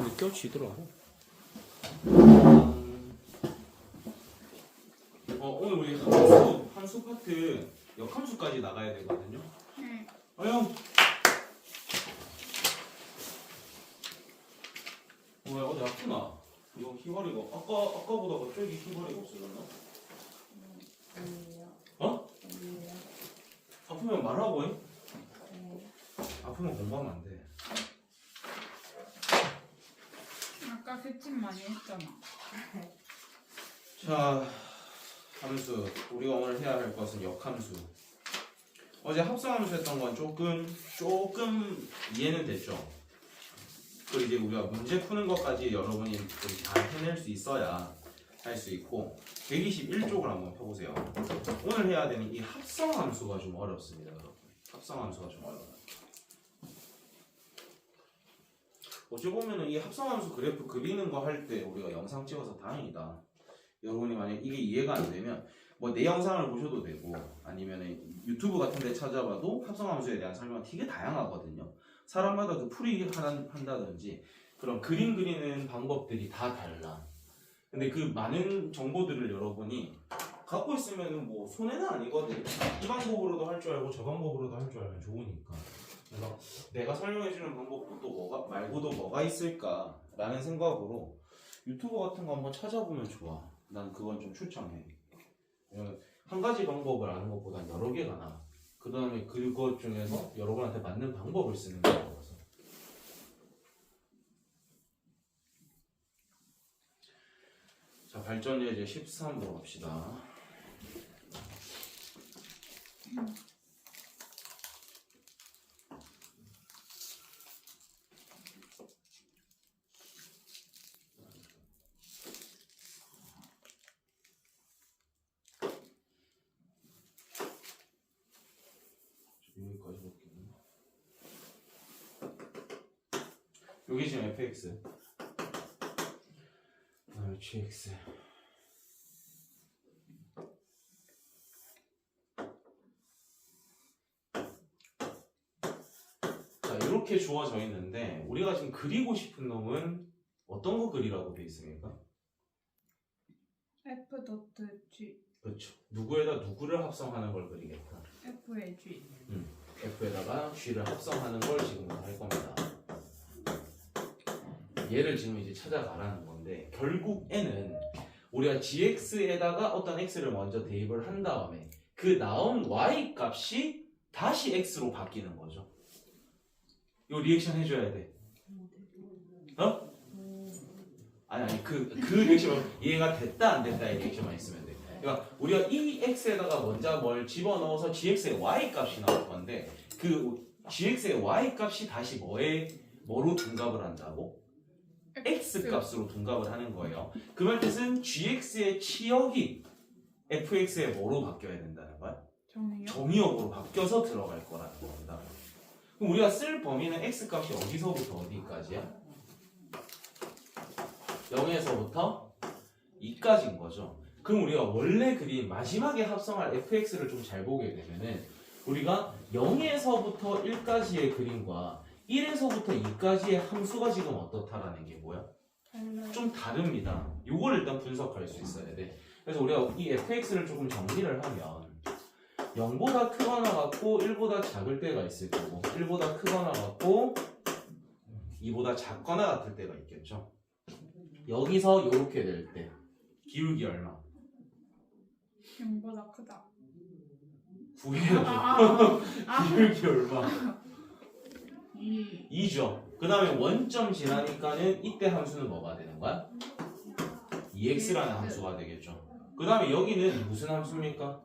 느껴지더라고. 오늘 우리 함수 파트 역함수까지 나가야 되거든요. 응. 형. 뭐야, 어디 아프나? 이거 휘발이가 아까보다 갑자기 휘발이가 없어졌나? 아니에요. 어? 아니에요. 아프면 말하고 해. 네. 아프면 공부하면 안 돼. 아까 교침 많이 했잖아. 자, 함수. 우리가 오늘 해야 할 것은 역함수. 어제 합성함수 했던 건 조금 이해는 됐죠. 그리고 이제 우리가 문제 푸는 것까지 여러분이 다 해낼 수 있어야 할 수 있고 121쪽을 한번 펴보세요. 오늘 해야 되는 이 합성함수가 좀 어렵습니다, 여러분. 합성함수가 좀 어려워요. 어찌 보면은 이 합성함수 그래프 그리는 거 할 때 우리가 영상 찍어서 다행이다. 여러분이 만약 이게 이해가 안 되면 뭐 내 영상을 보셔도 되고 아니면 유튜브 같은 데 찾아봐도 합성함수에 대한 설명은 되게 다양하거든요. 사람마다 그 풀이 한다든지 그런 그림 그리는 방법들이 다 달라. 근데 그 많은 정보들을 여러분이 갖고 있으면 뭐 손해는 아니거든. 이 방법으로도 할 줄 알고 저 방법으로도 할 줄 알면 좋으니까. 그래서 내가 설명해주는 방법도 또 말고도 뭐가 있을까 라는 생각으로 유튜브 같은 거 한번 찾아보면 좋아. 난 그건 좀 추천해. 왜냐면 한 가지 방법을 아는 것보다 여러 개가 나아. 그 다음에 그것 중에서 여러분한테 맞는 방법을 쓰는 거라서. 자, 발전 예제 13번 갑시다. 여기까지 볼게요. 여기 지금 fx, 그다음에 gx. 자, 이렇게 주어져 있는데 우리가 지금 그리고 싶은 놈은 어떤 거 그리라고 돼 있습니까? F.G. 그렇죠. 누구에다 누구를 합성하는 걸 그리겠다. F의 G. F에다가 G를 합성하는 걸 지금 할 겁니다. 얘를 지금 이제 찾아가라는 건데 결국 N은 우리가 GX에다가 어떤 X를 먼저 대입을 한 다음에 그 나온 Y 값이 다시 X로 바뀌는 거죠. 이거 리액션 해줘야 돼. 어? 아니 그 리액션 이해가 됐다 안 됐다의 리액션만 있으면 돼. 그러니까 우리가 이 x에다가 먼저 뭘 집어넣어서 gx의 y 값이 나올 건데 그 gx의 y 값이 다시 뭐로 둔갑을 한다고? x 값으로 둔갑을 하는 거예요. 그 말 뜻은 gx의 치역이 fx의 뭐로 바뀌어야 된다는 거야? 정의역으로 바뀌어서 들어갈 거라는 겁니다. 그럼 우리가 쓸 범위는 x 값이 어디서부터 어디까지야? 0에서부터 2까지인 거죠. 그럼 우리가 원래 그린 마지막에 합성할 fx를 좀 잘 보게 되면은 우리가 0에서부터 1까지의 그림과 1에서부터 2까지의 함수가 지금 어떻다라는 게 뭐야? 좀 다릅니다. 요걸 일단 분석할 수 있어야 돼. 그래서 우리가 이 fx를 조금 정리를 하면 0보다 크거나 같고 1보다 작을 때가 있을 거고 1보다 크거나 같고 2보다 작거나 같을 때가 있겠죠. 여기서 요렇게 될 때 기울기 얼마? 0보다 크다. 구해야죠. 기울기 얼마? 2. 2죠. 그 다음에 원점 지나니까는 이때 함수는 뭐가 되는 거야? 2x라는 함수가 되겠죠. 그 다음에 여기는 무슨 함수입니까?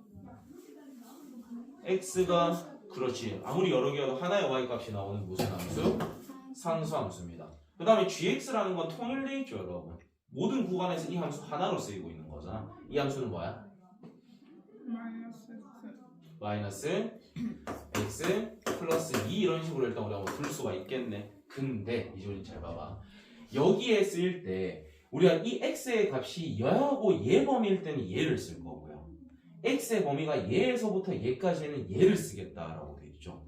x가 그렇지. 아무리 여러 개여도 하나의 y 값이 나오는 무슨 함수? 상수 함수입니다. 그 다음에 gx라는 건 통일돼 있죠, 여러분. 모든 구간에서 이 함수 하나로 쓰이고 있는 거잖아. 이 함수는 뭐야? 마이너스 x 플러스 2 이런 식으로 일단 우리가 풀 수가 있겠네. 근데 이제 우리 잘 봐봐. 여기에 쓰일 때 우리가 이 x의 값이 얘하고 얘 범위일 때는 얘를 쓸 거고요. x의 범위가 얘에서부터 얘까지는 얘를 쓰겠다라고 돼 있죠.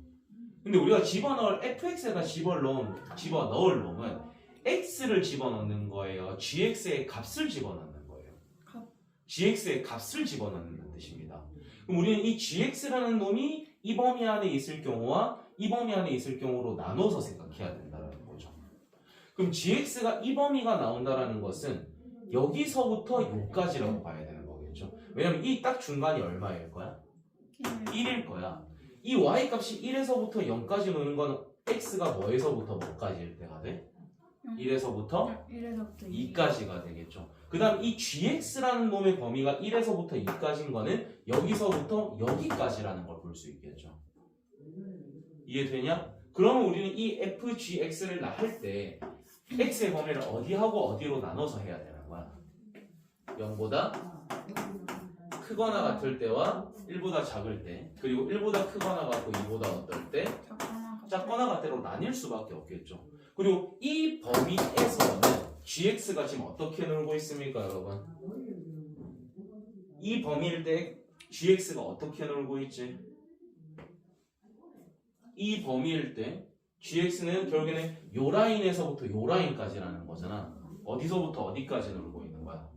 근데 우리가 집어넣을 fx에다 집어넣을 놈은 x를 집어넣는 거예요? gx의 값을 집어넣는 거예요? 값. gx의 값을 집어넣는 뜻입니다. 그럼 우리는 이 gx라는 놈이 이 범위 안에 있을 경우와 이 범위 안에 있을 경우로 나눠서 생각해야 된다는 거죠. 그럼 gx가 이 범위가 나온다는 것은 여기서부터 여기까지라고 봐야 되는 거겠죠. 왜냐면 이 딱 중간이 얼마일 거야? 1일 거야. 이 y값이 1에서부터 0까지 노는 건 x가 뭐에서부터 뭐까지일 때가 돼? 1에서부터 1에서부터 2까지가 되겠죠. 그 다음 이 gx라는 놈의 범위가 1에서부터 2까지인 거는 여기서부터 여기까지라는 걸 볼 수 있겠죠. 이해되냐? 그러면 우리는 이 fgx를 할 때 x의 범위를 어디하고 어디로 나눠서 해야 되는 거야? 0보다 크거나 같을 때와 1보다 작을 때, 그리고 1보다 크거나 같고 2보다 어떨 때, 작거나 같대로 나뉠 수밖에 없겠죠. 그리고 이 범위에서는 gx가 지금 어떻게 놀고 있습니까, 여러분? 이 범위일 때 gx가 어떻게 놀고 있지? 이 범위일 때 gx는 결국에는 요 라인에서부터 요 라인까지라는 거잖아. 어디서부터 어디까지 놀고 있는 거야?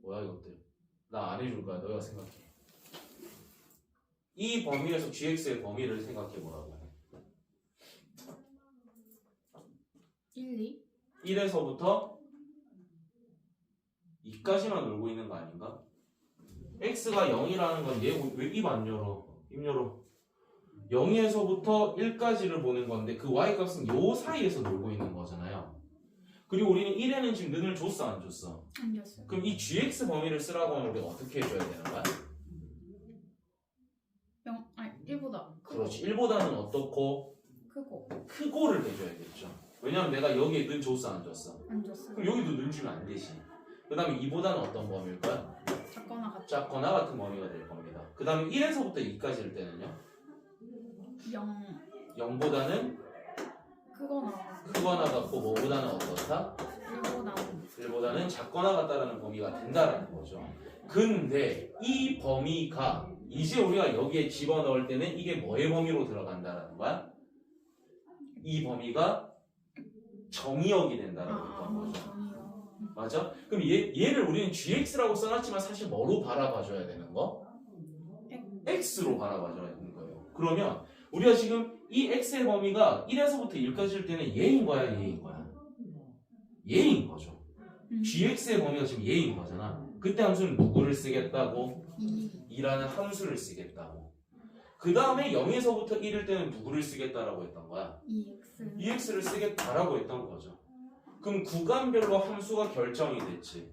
뭐야 이것들? 나 안 해줄 거야. 너희가 생각해. 이 범위에서 gx의 범위를 생각해 보라고. 1, 2? 1에서부터 2까지만 놀고 있는 거 아닌가? x가 0이라는 건 얘 왜 입 안 열어? 입 열어. 0에서부터 1까지를 보는 건데 그 y값은 요 사이에서 놀고 있는 거잖아요. 그리고 우리는 1에는 지금 는을 줬어 안 줬어? 안 줬어요. 그럼 이 gx 범위를 쓰라고 하면 우리가 어떻게 해줘야 되는 거야? 0, 아니 1보다 그렇지. 1보다는 어떻고? 크고 크고를 해줘야겠죠. 왜냐면 내가 여기에 는 줬어 안 줬어? 안 줬어요. 그럼 여기도 는 주면 안 되지. 그 다음에 2보다는 어떤 범위일 거야? 작거나 같 작거나 같은 범위가 될 겁니다. 그 다음에 1에서부터 2까지일 때는요? 0 0보다는 크거나 크거나 같고 뭐보다는 어떻다? 1보다 1보다는 작거나 같다라는 범위가 된다라는 거죠. 근데 이 범위가 이제 우리가 여기에 집어넣을 때는 이게 뭐의 범위로 들어간다라는 거야? 이 범위가 정의역이 된다라고 했던 거죠. 정이요. 맞아? 그럼 얘를 우리는 gx라고 써놨지만 사실 뭐로 바라봐줘야 되는 거? x로 바라봐줘야 되는 거예요. 그러면 우리가 지금 이 x의 범위가 1에서부터 1까지일 때는 얘인 거야, 얘인 거야? 얘인 거죠. gx의 범위가 지금 얘인 거잖아. 그때 함수는 누구를 쓰겠다고? 2라는 함수를 쓰겠다고. 그 다음에 0에서부터 1일 때는 누구를 쓰겠다라고 했던 거야? 2x 2x를 쓰겠다라고 했던 거죠. 그럼 구간별로 함수가 결정이 됐지.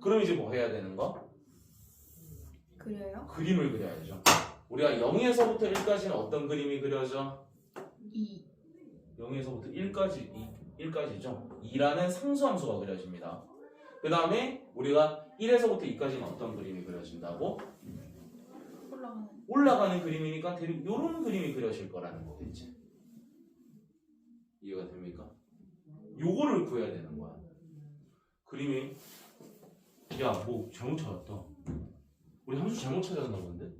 그럼 이제 뭐 해야 되는 거? 그려요? 그림을 그려야죠. 우리가 0에서부터 1까지는 어떤 그림이 그려져? 2 0에서부터 1까지죠. 2라는 상수함수가 그려집니다. 그 다음에 우리가 1에서부터 2까지는 어떤 그림이 그려진다고? 올라가는 그림이니까 대략 이런 그림이 그려질 거라는 거겠지. 이해가 됩니까? 요거를 구해야 되는 거야. 그림이 야 뭐 잘못 찾았다. 우리 함수 잘못 찾았나 본데?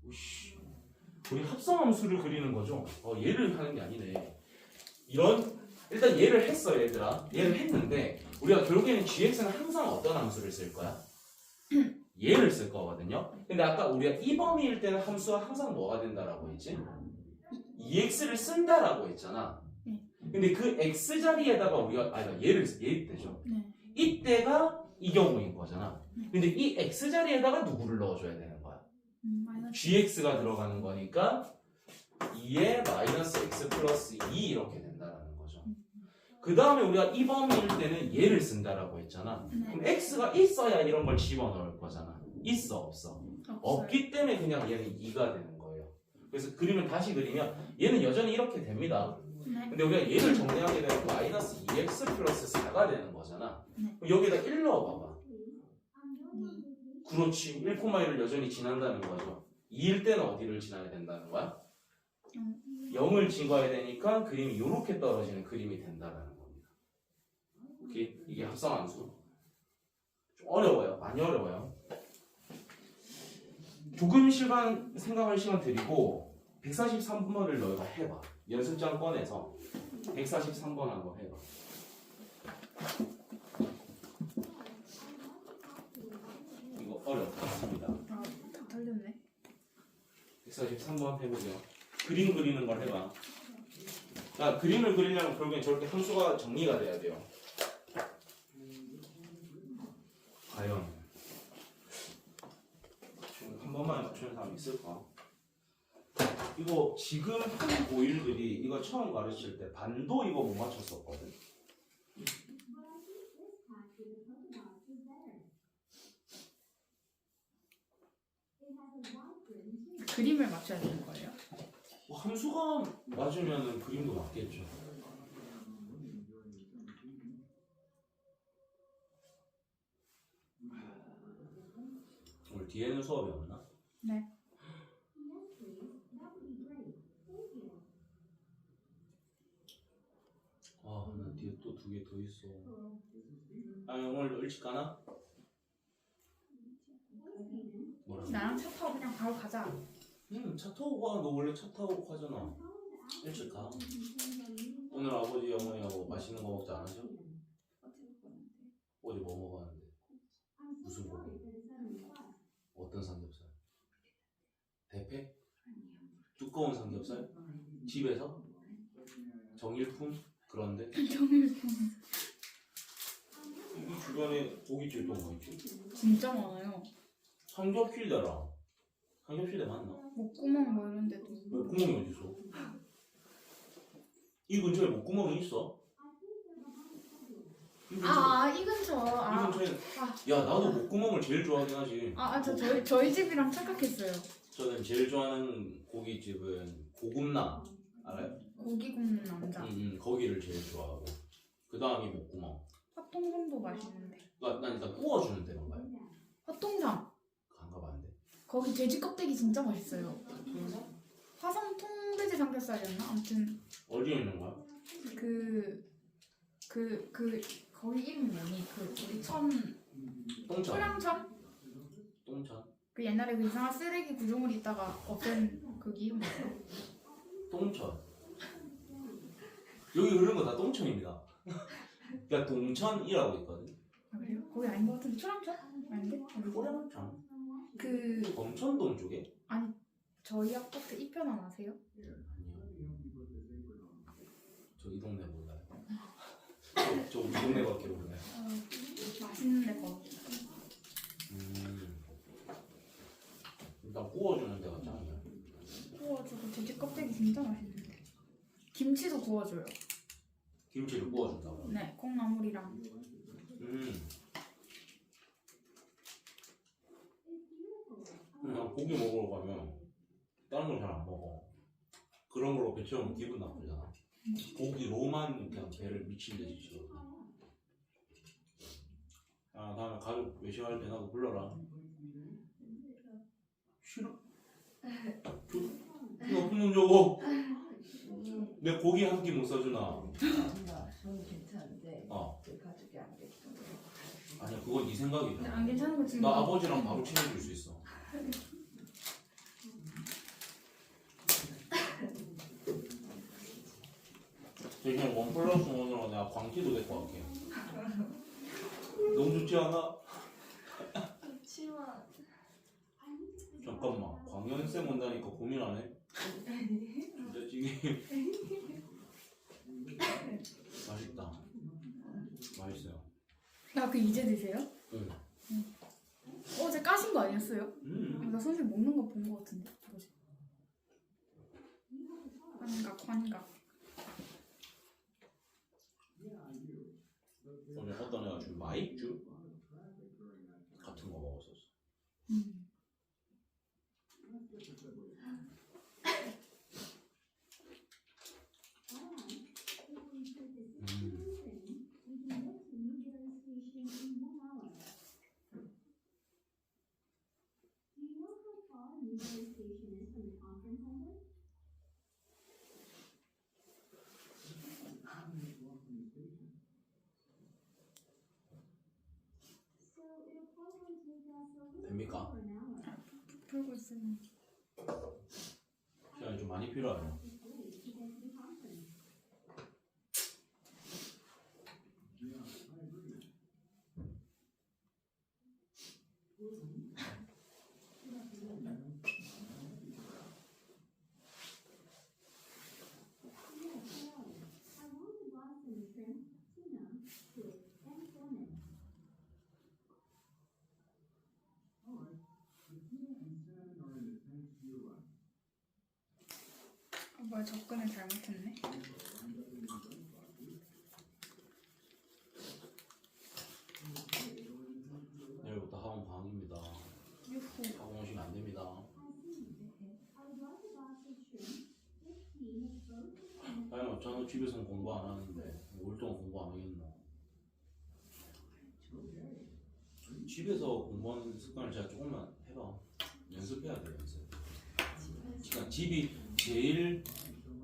우씨. 우리 합성함수를 그리는 거죠. 얘를 하는 게 아니네. 일단 얘를 했어 얘들아. 얘를 했는데 우리가 결국에는 gx는 항상 어떤 함수를 쓸 거야? 얘를 쓸 거거든요. 근데 아까 우리가 이 범위일 때는 함수가 항상 뭐가 된다라고 했지? 2x를 쓴다라고 했잖아. 근데 그 x 자리에다가 우리가 얘 때죠. 네. 이때가 이 경우인 거잖아. 근데 이 x 자리에다가 누구를 넣어줘야 되는 거야? gx가 들어가는 거니까 2에 마이너스 x 플러스 2 이렇게 된다라는 거죠. 그 다음에 우리가 이 범위일 때는 얘를 쓴다라고 했잖아. 그럼 x가 있어야 이런 걸 집어넣을 거잖아. 있어 없어? 없기 때문에 그냥 얘는 2가 되는 거예요. 그래서 그림을 다시 그리면 얘는 여전히 이렇게 됩니다. 네. 근데 우리가 얘를 정리하게 되면 마이너스 2x 플러스 4가 되는 거잖아. 네. 그럼 여기다 1 넣어봐봐. 그렇지. 1,1을 여전히 지난다는 거죠. 2일 때는 어디를 지나야 된다는 거야? 0을 찍어야 되니까 그림이 이렇게 떨어지는 그림이 된다는 겁니다. 오케이? 이게 합성함수. 좀 어려워요. 많이 어려워요. 조금 시간 생각할 시간 드리고 143번을 너희가 해봐. 연습장 꺼내서 143번 한번 해봐. 이거 어렵습니다. 아, 다 틀렸네. 143번 해보세요. 그림 그리는 걸 해봐. 자, 그림을 그리려면 결국엔 저렇게 함수가 정리가 돼야 돼요. 과연 지금 한 번만에 맞추는 사람 있을까? 이거 지금 한 고1들이 이거 처음 가르칠 때 반도 이거 못 맞췄었거든. 그림을 맞춰야 되는 거예요? 뭐 함수가 맞으면 그림도 맞겠죠. 오늘 뒤에는 수업이 없나? 네. 아, 나 뒤에 또 2개 더 있어. 아, 오늘 일찍 가나? 뭐라고? 나랑 차 타고 그냥 바로 가자. 차 타고 가. 너 원래 차 타고 가잖아. 일찍 가. 오늘 아버지 어머니하고 맛있는 거 먹지 않았죠? 어제 뭐 먹었는데? 무슨 고기? 어떤 삼겹살? 대패? 두꺼운 삼겹살? 집에서? 정일품? 그런데? 정일품. 이 주변에 고깃집도 뭐 있지? 진짜 많아요. 삼겹실대라. 삼겹실대 맞나? 목구멍 뭐 이런 데도. 목구멍이 어디 있어? 이 근처에 목구멍이 있어? 이 근처에, 이 근처. 이 근처에 야, 나도 목구멍을 제일 좋아하긴 하지. 저희 집이랑 착각했어요. 저는 제일 좋아하는 고깃집은 고급남 알아요? 고기 굽는 남자. 거기를 제일 좋아하고 그 다음이 목구멍. 화통삼도 맛있는데. 난 일단 구워주는 데만 가요. 화통삼. 안 가봤는데. 거기 돼지 껍데기 진짜 맛있어요. 통삼? 화성 통돼지 삼겹살이었나? 아무튼 어디에 있는 거야? 거기 이름이 뭐니? 우리 똥천. 소량천? 똥천. 그 옛날에 그 이상한 쓰레기 구조물 있다가 없앤 그 이름 뭐예요? 똥천. 여기 흐르는 거 다 똥천입니다. 그러니까 동천이라고 있거든. 아 그래요? 거기 아닌 것 같은데 소량천? 아닌데? 소량천. 그 범천동 쪽에? 아니 저희 아파트 이편안 아세요? 아니요. 저 이 동네 몰라요. 저 우리 동네밖에 몰라요. 맛있는데 거기. 일단 구워주는 데가 짱이야. 구워주고 돼지 껍데기 진짜 맛있는데. 김치도 구워줘요. 김치를 구워준다고. 네, 콩나물이랑. 그냥 고기 먹으러 가면 다른 걸 잘 안 먹어. 그런 걸로 배 채우면 기분 나쁘잖아. 고기로만 그냥 배를 미친 듯이 채워. 아, 다음에 가족 외식할 때 나도 불러라. 싫어? 나쁜 놈 저거. 내 고기 한 끼 못 사주나? 저는 괜찮은데 그 가족이 안 됐던 아니야, 그건 네 생각이야. 안 괜찮은 거 지금. 나 아버지랑 바로 친해질 수 있어. 대신 원 플러스 원으로 내가 광기도 데리고 갈게. 너무 좋지 않아? 치마 잠깐만, 광현쌤 온다니까 고민하네. 진짜 찌개. 맛있다. 맛있어요. 그 이제 드세요? 응. 어제 까신 거 아니었어요? 나 선생님 먹는 거 본 거 같은데. 뭐지? 환각. 오늘 어떤 애가 준 마이쮸 같은 거 먹었었어. 시간이 좀 많이 필요하네요. 뭐야, 접근을 잘못했네. 내일부터 학원 방학입니다. 유후. 학원 오시면 안 됩니다. 아니 어쩌나 집에서는 공부 안 하는데 올 동안 공부 안 하겠노? 집에서 공부하는 습관을 제가 조금만 해봐. 연습해야 돼요, 연습. 그러니까 집이 제일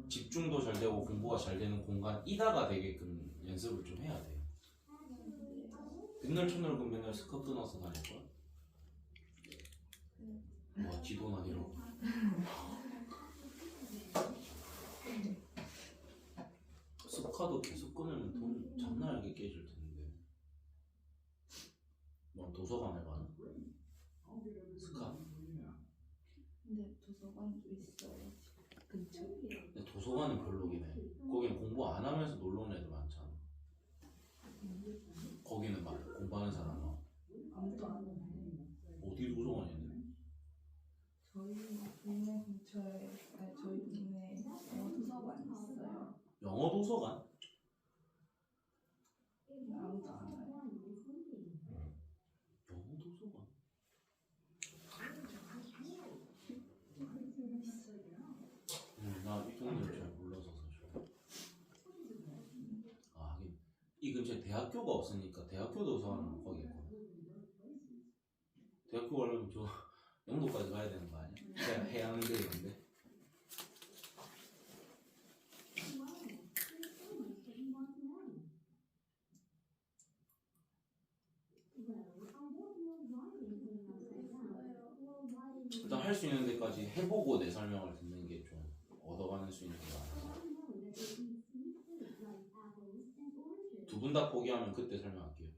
집중도 잘 되고 공부가 잘 되는 공간이다가 되게끔 연습을 좀 해야 돼요. 맨날 첫날 그럼 맨날 스커트 나서 다닐 거야? 뭐 지도나 이러고. 스카도 계속 끊으면 돈 장난하게 깨질 텐데. 뭐 도서관에 가나? 스카? 근데 도서관도 있어요. 근처에. 근데 도서관은 별로긴 해. 거기는 공부 안 하면서 놀러 오는 애들 많잖아. 거기는 막 공부하는 사람 막 아무도 안 오는데. 어디 도서관이 있는데? 저희 동네 근처에, 아니 저희 동네에 도서관이 있어요. 영어 도서관? 근데 아무도 안 와요. 영어 도서관? 나 이 동네를 잘 몰라서 사실. 아 하긴 이 근처에 대학교가 없으니까 대학교 도서관은 거기 있고. 대학교 가려면 저 영도까지 가야 되는 거 아니야? 해양대 이런데. 일단 할 수 있는 데까지 해보고 내 설명을 듣는 게 좀 얻어가는 수 있는 게 많아서. 두 분 다 포기하면 그때 설명할게요.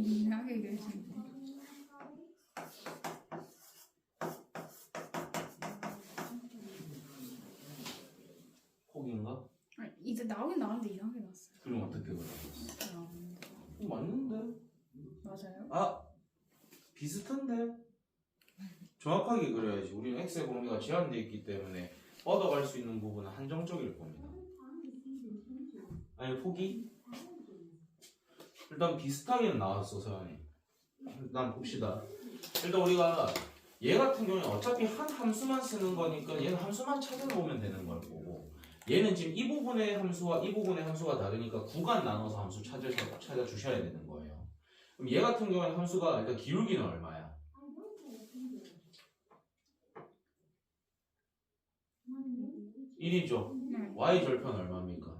이상하게 그러시네. 포기인가? 아니, 이제 나오긴 나왔는데 이상하게 나왔어요. 그럼 어떻게 그래? 맞는데? 맞아요? 아 비슷한데? 정확하게 그려야지. 우리는 x의 범위가 제한되어 있기 때문에 얻어갈 수 있는 부분은 한정적일 겁니다. 아니 포기? 일단 비슷하게는 나왔어 서연이. 일단 봅시다. 일단 우리가 얘 같은 경우는 어차피 한 함수만 쓰는 거니까 얘는 함수만 찾아보면 되는 걸 거고, 얘는 지금 이 부분의 함수와 이 부분의 함수가 다르니까 구간 나눠서 함수 찾아 주셔야 되는 거예요. 그럼 얘 같은 경우에는 함수가 일단 기울기는 얼마야? 1이죠. 네. y 절편 얼마입니까?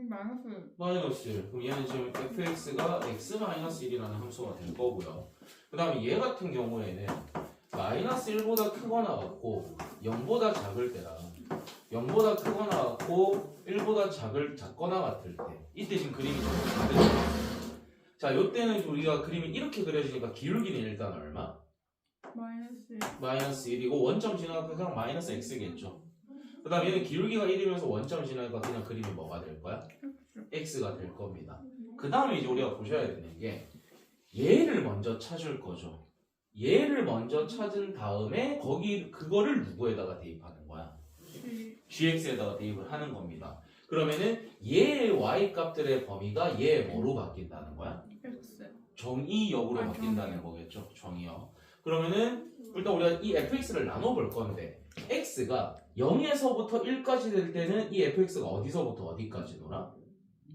마이너스. 마이너스 1. 그럼 얘는 지금 fx가 x-1이라는 함수가 될 거고요. 그 다음에 얘 같은 경우에는 마이너스 1보다 크거나 같고 0보다 작을 때랑 0보다 크거나 같고 1보다 작거나 같을 때 이때 지금 그림이 좀 다르죠. 자, 요때는 우리가 그림이 이렇게 그려지니까 기울기는 일단 얼마? 마이너스. 마이너스 1이고 원점 지나가니까 그냥 마이너스 x겠죠. 그 다음 얘는 기울기가 1이면서 원점 지나니까 그냥 그림이 뭐가 될 거야? x가 될 겁니다. 그 다음에 이제 우리가 보셔야 되는 게 얘를 먼저 찾을 거죠. 얘를 먼저 찾은 다음에 그거를 누구에다가 대입하는 거야? gx에다가 대입을 하는 겁니다. 그러면은 얘의 y 값들의 범위가 얘의 뭐로 바뀐다는 거야? x. 정의역으로 바뀐다는 거겠죠. 정의역. 그러면은 일단 우리가 이 fx를 나눠볼 건데 x가 0에서부터 1까지 될 때는 이 fx가 어디서부터 어디까지 놀아?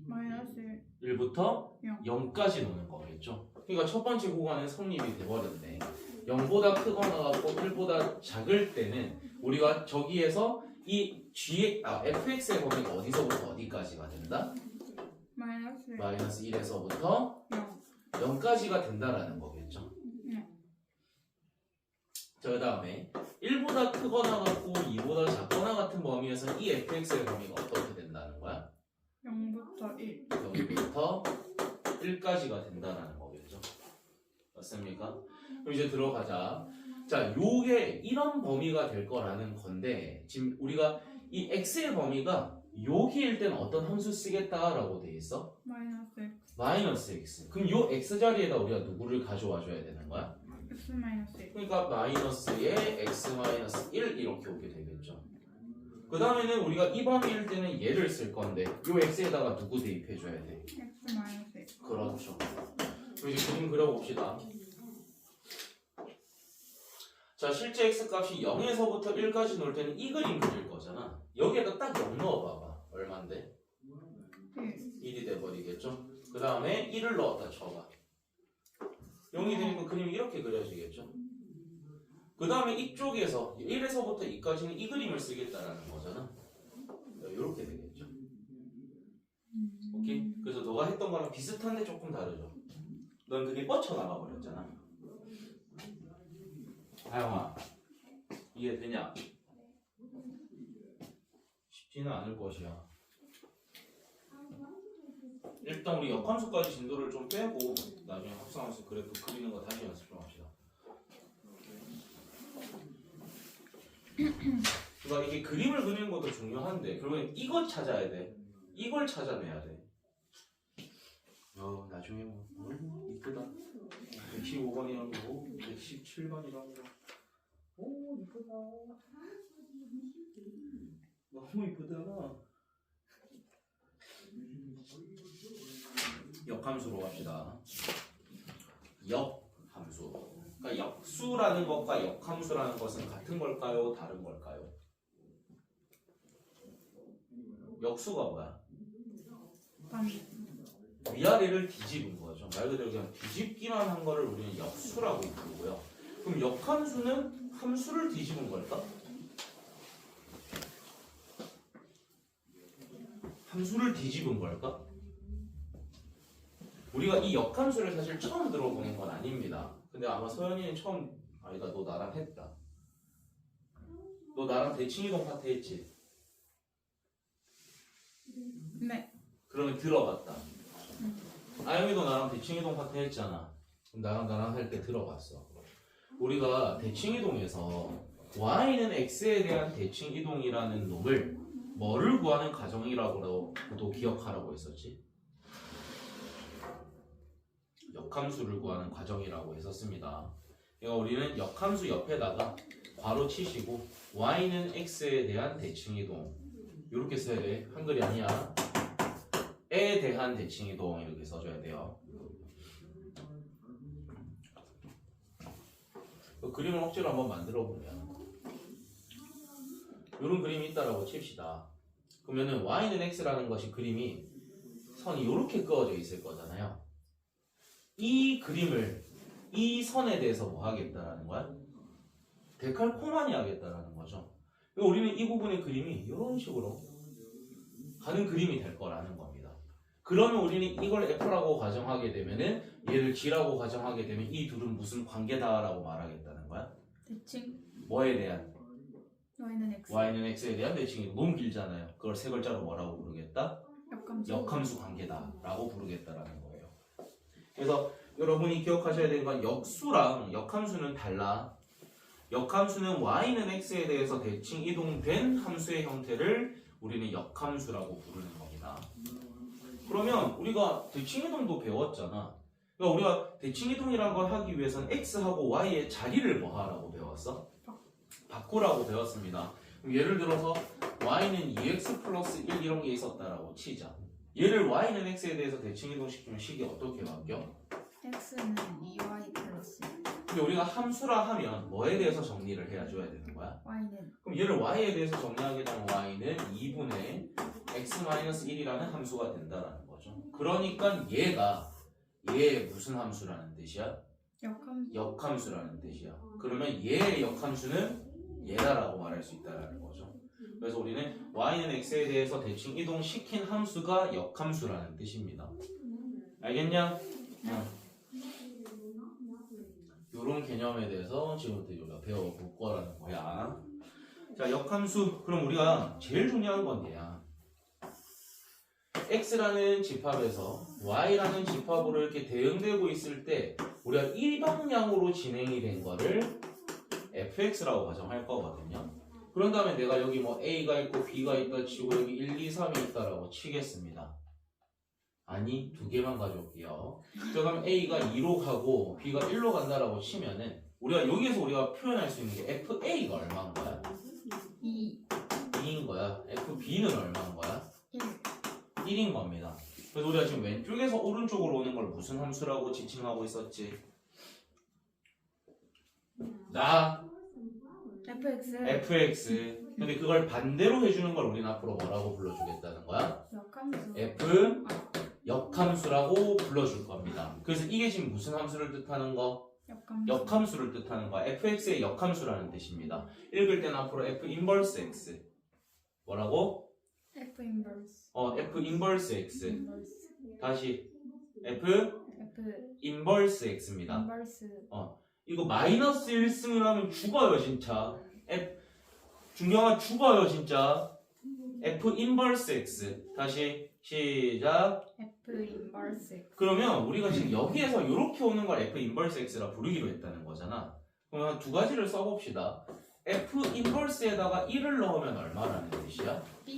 마이너스 1부터 0. 0까지 노는 거겠죠. 그러니까 첫 번째 구간은 성립이 돼버렸네. 0보다 크거나 같고 1보다 작을 때는 우리가 저기에서 이 fx의 범위가 어디서부터 어디까지가 된다? 마이너스 1에서부터 0. 0까지가 된다라는 거겠죠. 네. 자, 그 다음에 1보다 크거나 같고 2보다 작거나 같은 범위에서 이 fx의 범위가 어떻게 된다는 거야? 0부터 1. 0부터 1까지가 된다는 거겠죠. 맞습니까? 그럼 이제 들어가자. 자, 요게 이런 범위가 될 거라는 건데 지금 우리가 이 x의 범위가 여기일 때는 어떤 함수 쓰겠다라고 돼 있어? 마이너스 x. 마이너스 x. 그럼 요 x 자리에다 우리가 누구를 가져와 줘야 되는 거야? x 마이너스 1. 그러니까 마이너스에 x 마이너스 1 이렇게 오게 되겠죠. 그 다음에는 우리가 이 범위일 때는 얘를 쓸 건데 요 x에다가 누구 대입해 줘야 돼? x 마이너스 1. 그렇죠. 그럼 이제 그림 그려봅시다. 자, 실제 x 값이 0에서부터 1까지 놓을 때는 이 그림 그릴 거잖아. 여기에다 딱 0 넣어봐봐. 얼만데? 1이 돼버리겠죠. 그 다음에 1을 넣었다 쳐봐. 0이 되니까 그림이 이렇게 그려지겠죠. 그 다음에 이쪽에서 1에서부터 2까지는 이 그림을 쓰겠다라는 거잖아. 이렇게 되겠죠. 오케이? 그래서 너가 했던 거랑 비슷한데 조금 다르죠. 넌 그게 뻗쳐나가 버렸잖아. 하영아, 이해되냐? 쉽지는 않을 것이야. 일단 우리 역함수까지 진도를 좀 빼고 나중에 합성함수 그래프 그리는 거 다시 연습 좀 합시다. 그러니까 이게 그림을 그리는 것도 중요한데 그러면 이거 찾아야 돼. 이걸 찾아내야 돼. 나중에 이쁘다. 115번이라는 거, 117번이라는 거. 오, 이쁘다. 너무 이쁘다. 역함수로 갑시다. 역함수. 그러니까 역수라는 것과 역함수라는 것은 같은 걸까요? 다른 걸까요? 역수가 뭐야? 위아래를 뒤집은 거죠. 말 그대로 그냥 뒤집기만 한 거를 우리는 역수라고 부르고요. 그럼 역함수는 함수를 뒤집은 걸까? 함수를 뒤집은 걸까? 우리가 이 역함수를 사실 처음 들어보는 건 아닙니다. 근데 아마 서연이는 처음 아니다. 너 나랑 했다. 너 나랑 대칭이동 파트 했지? 네. 그러면 들어봤다. 아영이도 나랑 대칭이동 파트 했잖아. 그럼 나랑 할 때 들어봤어. 우리가 대칭이동에서 y는 x에 대한 대칭이동이라는 놈을 뭐를 구하는 가정이라고도 기억하라고 했었지? 역함수를 구하는 과정이라고 했었습니다. 그러니까 우리는 역함수 옆에다가 괄호 치시고 y는 x에 대한 대칭이동 이렇게 써야 돼. 한글이 아니야. 에 대한 대칭이동 이렇게 써줘야 돼요. 그 그림을 억지로 한번 만들어 보면 이런 그림이 있다라고 칩시다. 그러면은 y는 x라는 것이 그림이 선이 이렇게 그어져 있을 거잖아요. 이 그림을 이 선에 대해서 뭐 하겠다라는 거야? 데칼코마니 하겠다라는 거죠. 우리는 이 부분의 그림이 이런 식으로 가는 그림이 될 거라는 겁니다. 그러면 우리는 이걸 F라고 가정하게 되면은 얘를 G라고 가정하게 되면 이 둘은 무슨 관계다라고 말하겠다는 거야? 대칭 뭐에 대한? y는 x y는 x에 대한 대칭이 너무 길잖아요. 그걸 세 글자로 뭐라고 부르겠다? 역함수 역함수 관계다라고 부르겠다라는 거예요. 그래서 여러분이 기억하셔야 되는 건 역수랑 역함수는 달라. 역함수는 y는 x에 대해서 대칭 이동된 함수의 형태를 우리는 역함수라고 부르는 겁니다. 그러면 우리가 대칭 이동도 배웠잖아. 그러니까 우리가 대칭 이동이라는 걸 하기 위해서는 x하고 y의 자리를 뭐 하라고 배웠어? 바꾸라고 배웠습니다. 그럼 예를 들어서 y는 2x 플러스 1 이런 게 있었다라고 치자. 얘를 y는 x에 대해서 대칭 이동시키면 식이 어떻게 바뀌어? x는 2y 플러스 근데 우리가 함수라 하면 뭐에 대해서 정리를 해줘야 되는 거야? y는 그럼 얘를 y에 대해서 정리하게 되면 y는 2분의 x-1이라는 함수가 된다라는 거죠. 그러니까 얘 무슨 함수라는 뜻이야? 역함수 역함수라는 뜻이야. 그러면 얘의 역함수는 얘다라고 말할 수 있다라는 거죠. 그래서 우리는 y는 x에 대해서 대칭 이동시킨 함수가 역함수라는 뜻입니다. 알겠냐? 이런 개념에 대해서 지금부터 우리가 배워볼 거라는 거야. 자, 역함수. 그럼 우리가 제일 중요한 건 얘야. x라는 집합에서 y라는 집합으로 이렇게 대응되고 있을 때 우리가 이 방향으로 진행이 된 거를 fx라고 가정할 거거든요. 그런 다음에 내가 여기 뭐 a가 있고 b가 있다 치고 여기 1, 2, 3이 있다라고 치겠습니다. 아니, 두 개만 가져올게요. 자, 그럼 a가 2로 가고 b가 1로 간다라고 치면은 우리가 여기에서 우리가 표현할 수 있는 게 fa가 얼마인 거야? 2인 거야. fb는 얼마인 거야? 1인 겁니다. 그래서 우리가 지금 왼쪽에서 오른쪽으로 오는 걸 무슨 함수라고 지칭하고 있었지? fx. 근데 그걸 반대로 해주는 걸 우리는 앞으로 뭐라고 불러주겠다는 거야? 역함수 f 역함수라고 불러줄 겁니다. 그래서 이게 지금 무슨 함수를 뜻하는 거? 역함수를 뜻하는 거야. fx의 역함수라는 뜻입니다. 읽을 때는 앞으로 f 인버스 x 뭐라고? f 인버스 f 인버스 x 인버스 다시 f f 인버스 x입니다. 인버스 이거 마이너스 1승을 하면 죽어요 진짜. 준경아 죽어요 진짜. f 인버스 x 다시 시작. f 인버스 x 그러면 우리가 지금 여기에서 이렇게 오는 걸 f 인버스 x라 부르기로 했다는 거잖아. 그럼 한 두 가지를 써봅시다. f 인버스에다가 1을 넣으면 얼마라는 뜻이야? b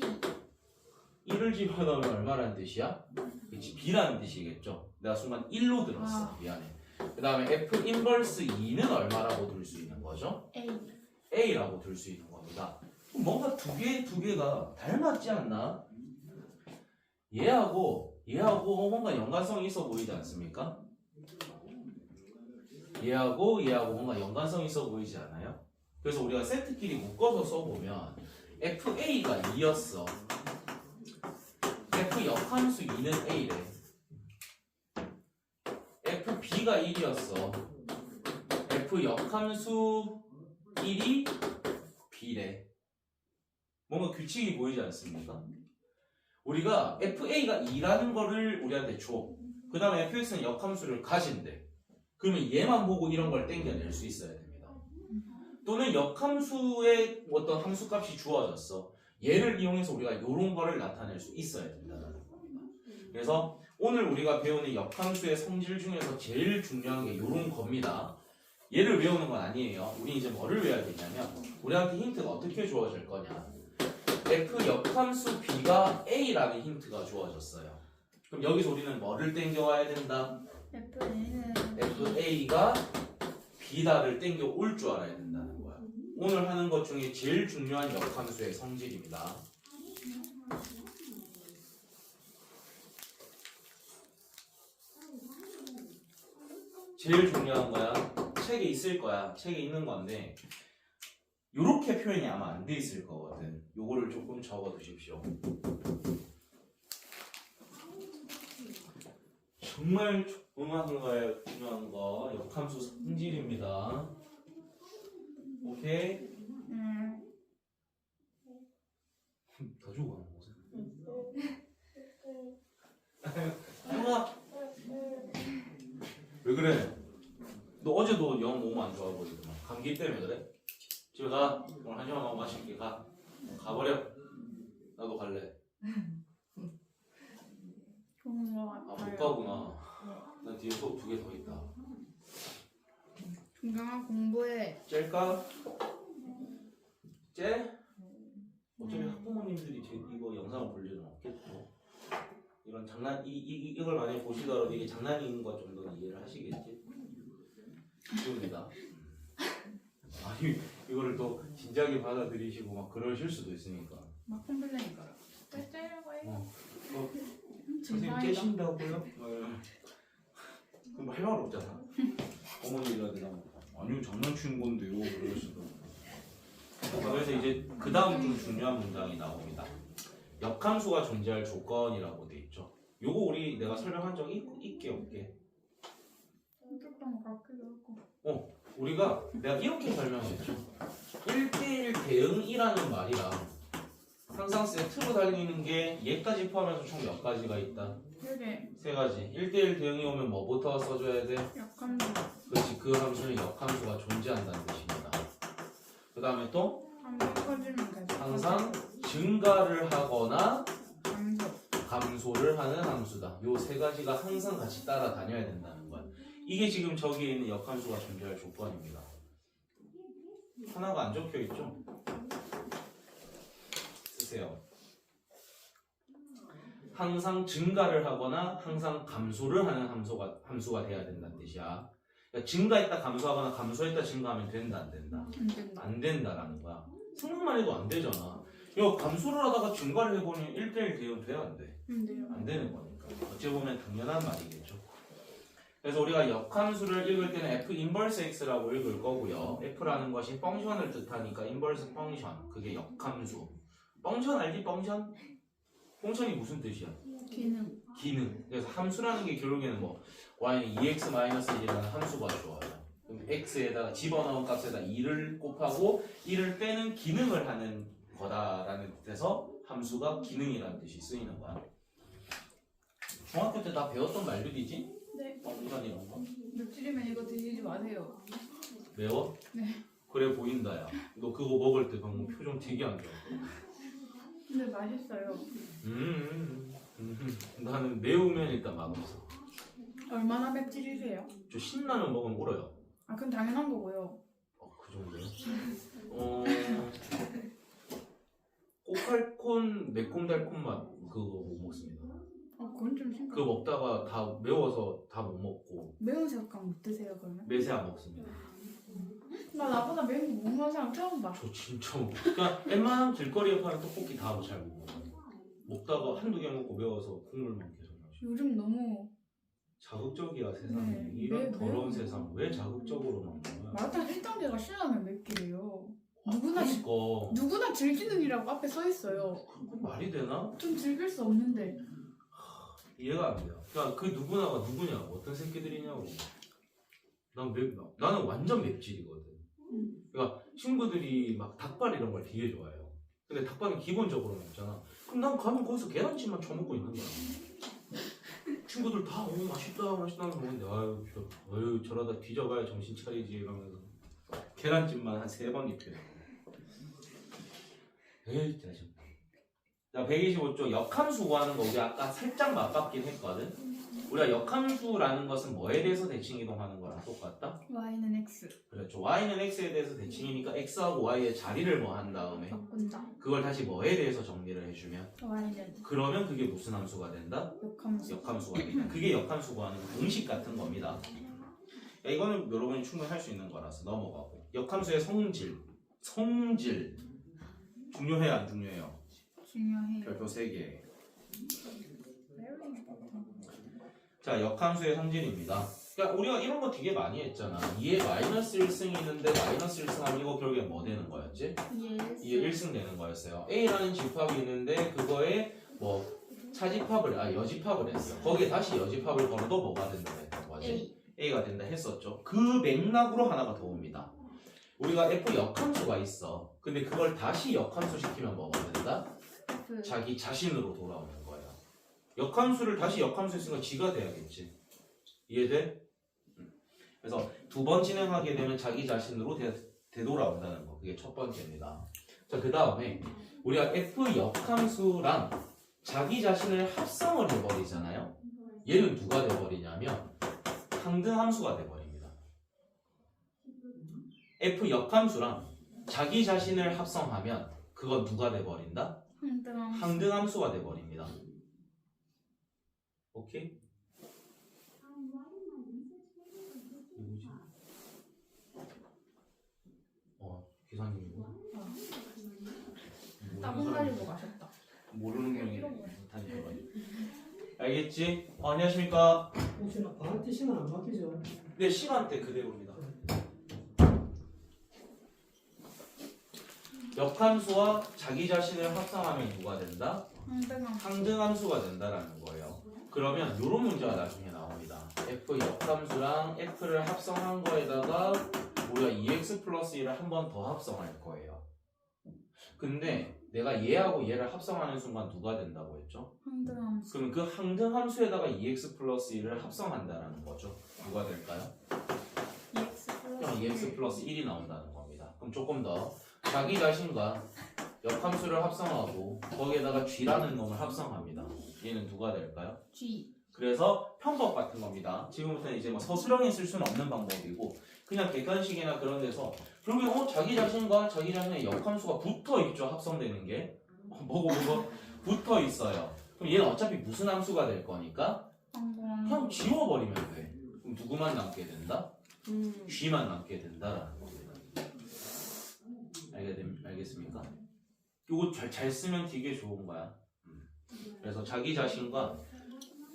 1을 집어넣으면 얼마라는 뜻이야? 그치, b라는 뜻이겠죠. 내가 순간 1로 들었어. 미안해. 그 다음에 f 인버스 2는 얼마라고 둘 수 있는 거죠? a a라고 둘 수 있는 겁니다. 그럼 뭔가 두 개가 닮았지 않나? 얘하고 뭔가 연관성이 있어 보이지 않습니까? 얘하고 뭔가 연관성이 있어 보이지 않아요? 그래서 우리가 세트끼리 묶어서 써보면 FA가 2였어. F 역함수 2는 A래. FB가 1이었어. F 역함수 1이 B래. 뭔가 규칙이 보이지 않습니까? 우리가 FA가 2라는 거를 우리한테 줘. 그 다음에 FX는 역함수를 가진대. 그러면 얘만 보고 이런 걸 땡겨낼 수 있어야 됩니다. 또는 역함수의 어떤 함수값이 주어졌어. 얘를 이용해서 우리가 이런 거를 나타낼 수 있어야 된다는 겁니다. 그래서 오늘 우리가 배우는 역함수의 성질 중에서 제일 중요한 게 이런 겁니다. 얘를 외우는 건 아니에요. 우리 이제 뭐를 외워야 되냐면 우리한테 힌트가 어떻게 주어질 거냐. F 역함수 B가 A라는 힌트가 주어졌어요. 그럼 여기서 우리는 뭐를 땡겨와야 된다? FA가 B다를 땡겨올 줄 알아야 된다는 거야. 오늘 하는 것 중에 제일 중요한 역함수의 성질입니다. 제일 중요한 거야. 책에 있을 거야. 책에 있는 건데 요렇게 표현이 아마 안 돼 있을 거거든. 요거를 조금 적어 두십시오. 정말 중요한 거 역함수 성질입니다. 오케이? 감기 때문에 그래. 집에 가. 오늘 한 시간만 마실게. 가. 가버려. 나도 갈래. 좋은 거 아, 못 같아요. 가구나. 나 뒤에 수업 2개 더 있다. 중경아 공부해. 짤까? 짤? 어차피 학부모님들이 이거 영상을 볼 일은 없겠고. 이런 장난, 이걸 만약에 보시더라도 이게 장난인 것 정도는 이해를 하시겠지? 이겁니다. 아니, 이거를 또 진지하게 받아들이시고 막 그러실 수도 있으니까. 막 컴플레인 걸어. 짤짤이라고 해요. 선생님 깨신다고요? 그럼 할 말 없잖아. 어머니들한테 아니요 장난치는 건데요. 그럴 수도. 그래서 이제 그 다음 좀 중요한 문장이 나옵니다. 역함수가 존재할 조건이라고 돼 있죠. 요거 우리 내가 설명한 적이 있게 없게. 어쨌든 같기도 하고. 우리가 내가 이렇게 설명했죠. 1대1 대응이라는 말이랑 항상 세트로 달리는 게 얘까지 포함해서 총 몇 가지가 있다? 되게 3가지. 1대1 대응이 오면 뭐부터 써줘야 돼? 약함수. 그렇지. 그 함수는 역함수가 존재한다는 뜻입니다. 그 다음에 또 함수 커지면 계속 항상 증가를 하거나 함수. 감소를 하는 함수다. 요 3가지가 항상 같이 따라다녀야 된다는 거야. 이게 지금 저기에 있는 역함수가 존재할 조건입니다. 하나가 안 적혀 있죠? 쓰세요. 항상 증가를 하거나 항상 감소를 하는 함수가 돼야 된다는 뜻이야. 그러니까 증가했다 감소하거나 감소했다 증가하면 된다 안 된다? 안 된다. 안 된다라는 거야. 생각만 해도 안 되잖아. 이거 감소를 하다가 증가를 해보면 1대1 대응 돼야 안 돼? 안 돼요. 안 되는 거니까. 어찌 보면 당연한 말이겠죠. 그래서 우리가 역함수를 읽을 때는 f 인버스 x라고 읽을 거고요. f라는 것이 펑션을 뜻하니까 인버스 펑션, 그게 역함수. 펑션 알지? 펑션? 펑션이 무슨 뜻이야? 기능. 기능. 그래서 함수라는 게 결국에는 뭐 y는 2x-1이라는 함수가 좋아요. 그럼 x에다가 집어넣은 값에다 2를 곱하고 2를 빼는 기능을 하는 거다라는 뜻에서 함수가 기능이라는 뜻이 쓰이는 거야. 중학교 때 다 배웠던 말들이지? 네. 펑션 이런 거. 며칠이면 이거 드시지 마세요. 매워? 네. 그래 보인다 야. 너 그거 먹을 때 방금 표정 되게 안 좋아. 근데 맛있어요. 나는 매우면 일단 맛없어. 얼마나 맵찔이세요? 저 신라면 먹으면 울어요. 아 그건 당연한 거고요. 그 정도요? 꼬칼콘 매콤달콤 맛 그거 못 먹습니다. 그건 좀 심각. 그거 먹다가 다 매워서 다 못 먹고 매운 색감 못 드세요 그러면? 매세 안 먹습니다. 나 나보다 매운 거 못 먹는 사람 처음 봐. 저 진짜 그러니까 웬만한 길거리에 파는 떡볶이 다 잘 못 먹어요. 먹다가 한두 개 먹고 매워서 국물만 계속 마시고. 요즘 너무 자극적이야 세상이. 네, 이런 더러운 매운 세상 왜 자극적으로 먹는 거야? 마라탕 1단계가 신라면 맵기래요. 누구나 그러니까 즐기는이라고 앞에 써 있어요. 그건 말이 되나? 좀 즐길 수 없는데. 이해가 안 돼요. 그러니까 그 누구나가 누구냐고 어떤 새끼들이냐고. 나는 완전 맵찔이거든. 그러니까 친구들이 막 닭발 이런 걸 되게 좋아해요. 근데 닭발은 기본적으로 먹잖아. 그럼 난 가면 거기서 계란찜만 처먹고 있는 거야. 친구들 다 맛있다 먹는데 아유 저러다 뒤져봐야 정신 차리지 이러면서 계란찜만 한 3번 입혀요. 에이 짜증. 자 125쪽 역함수 구하는 거 우리 아까 살짝 맞받긴 했거든. 우리가 역함수라는 것은 뭐에 대해서 대칭 이동하는 거랑 똑같다? y는 x. 그렇죠. y는 x에 대해서 대칭이니까 x하고 y의 자리를 뭐 한 다음에 바꾼다. 그걸 다시 뭐에 대해서 정리를 해주면 y는 그러면 그게 무슨 함수가 된다? 역함수. 역함수가 된다. 그게 역함수 구하는 공식 같은 겁니다. 야, 이거는 여러분이 충분히 할 수 있는 거라서 넘어가고 역함수의 성질 중요해요 안 중요해요? 중요해요. 별표 3개. Very important. 자 역함수의 성질입니다. 그러니까 우리가 이런 거 되게 많이 했잖아. 2에 마이너스 1승이 있는데 마이너스 1승하면 이거 결국에 뭐 되는 거였지? Yes. 2에 1승 되는 거였어요. A라는 집합이 있는데 그거에 뭐 여집합을 했어. 거기에 다시 여집합을 걸어도 뭐가 된다 했던 거지? A가 된다 했었죠. 그 맥락으로 하나가 더 옵니다. 우리가 F 역함수가 있어. 근데 그걸 다시 역함수 시키면 뭐가 된다? 자기 자신으로 돌아오는 거야. 역함수를 다시 역함수 했으니까 지가 돼야겠지. 이해돼? 그래서 2번 진행하게 되면 자기 자신으로 되돌아온다는 거. 그게 첫 번째입니다. 자, 그 다음에 우리가 f 역함수랑 자기 자신을 합성을 해버리잖아요. 얘는 누가 돼버리냐면 항등함수가 돼버립니다. f 역함수랑 자기 자신을 합성하면 그건 누가 돼버린다? 항등함수가 돼버립니다. 오케이? 누구지? 기사님이구나. 따봉 가지고 가셨다. 모르는 경우에 못하니까. 알겠지? 안녕하십니까? 혹시 방학 시간 안 바뀌죠? 네, 시간대 그대로입니다. 역함수와 자기 자신을 합성하면 누가 된다? 항등함수가 된다라는 거예요. 그러면 이런 문제가 나중에 나옵니다. f 역함수랑 f를 합성한 거에다가 우리가 2x 플러스 1을 한 번 더 합성할 거예요. 근데 내가 얘하고 얘를 합성하는 순간 누가 된다고 했죠? 항등함수. 그럼 그 항등함수에다가 2x 플러스 1을 합성한다라는 거죠. 누가 될까요? 2x 플러스 1이 나온다는 겁니다. 그럼 조금 더 자기 자신과 역함수를 합성하고 거기에다가 g라는 놈을 합성합니다. 얘는 누가 될까요? G. 그래서 편법 같은 겁니다. 지금부터는 이제 뭐 서술형에 쓸 수는 없는 방법이고 그냥 객관식이나 그런 데서 결국에 자기 자신과 자기 자신의 역함수가 붙어 있죠. 합성되는 게 뭐고 붙어 있어요. 그럼 얘는 어차피 무슨 함수가 될 거니까 그냥 지워버리면 돼. 그럼 누구만 남게 된다? g만 남게 된다라는 겁니다. 알겠습니까? 이거 잘 쓰면 되게 좋은 거야. 그래서 자기 자신과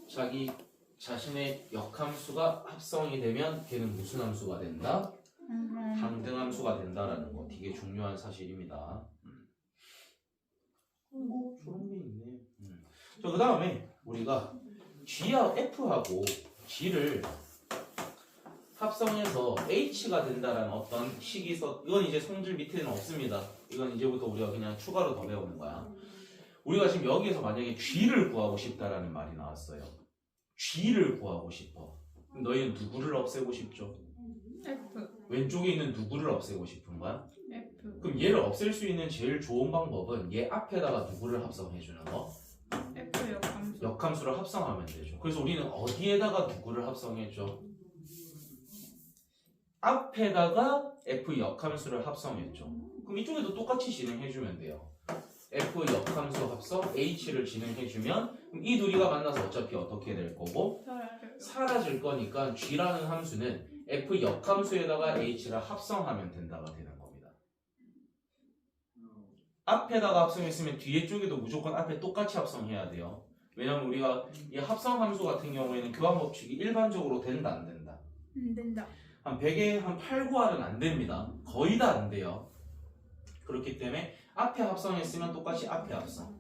자기 자신의 역함수가 합성이 되면 걔는 무슨 함수가 된다? 항등함수가 된다라는 거 되게 중요한 사실입니다. 저런 게 있네. 자, 그 다음에 우리가 G와 F하고 G를 합성해서 H가 된다라는 어떤 식이서 이건 이제 성질 밑에는 없습니다. 이건 이제부터 우리가 그냥 추가로 더 배우는 거야. 우리가 지금 여기에서 만약에 G를 구하고 싶다라는 말이 나왔어요. G를 구하고 싶어. 그럼 너희는 누구를 없애고 싶죠? F. 왼쪽에 있는 누구를 없애고 싶은 거야? F. 그럼 얘를 없앨 수 있는 제일 좋은 방법은 얘 앞에다가 누구를 합성해주는 거? F 역함수. 역함수를 합성하면 되죠. 그래서 우리는 어디에다가 누구를 합성했죠? 앞에다가 F 역함수를 합성했죠. 그럼 이쪽에도 똑같이 진행해주면 돼요. F 역함수 합성 H를 진행해주면 그럼 이 둘이가 만나서 어차피 어떻게 될 거고? 사라질 거니까 G라는 함수는 F 역함수에다가 H를 합성하면 된다가 되는 겁니다. 앞에다가 합성했으면 뒤에 쪽에도 무조건 앞에 똑같이 합성해야 돼요. 왜냐면 우리가 이 합성 함수 같은 경우에는 교환 법칙이 일반적으로 된다 안 된다? 안 된다. 한 100에 한 8, 9할은 안 됩니다. 거의 다 안 돼요. 그렇기 때문에 앞에 합성했으면 똑같이 앞에 합성.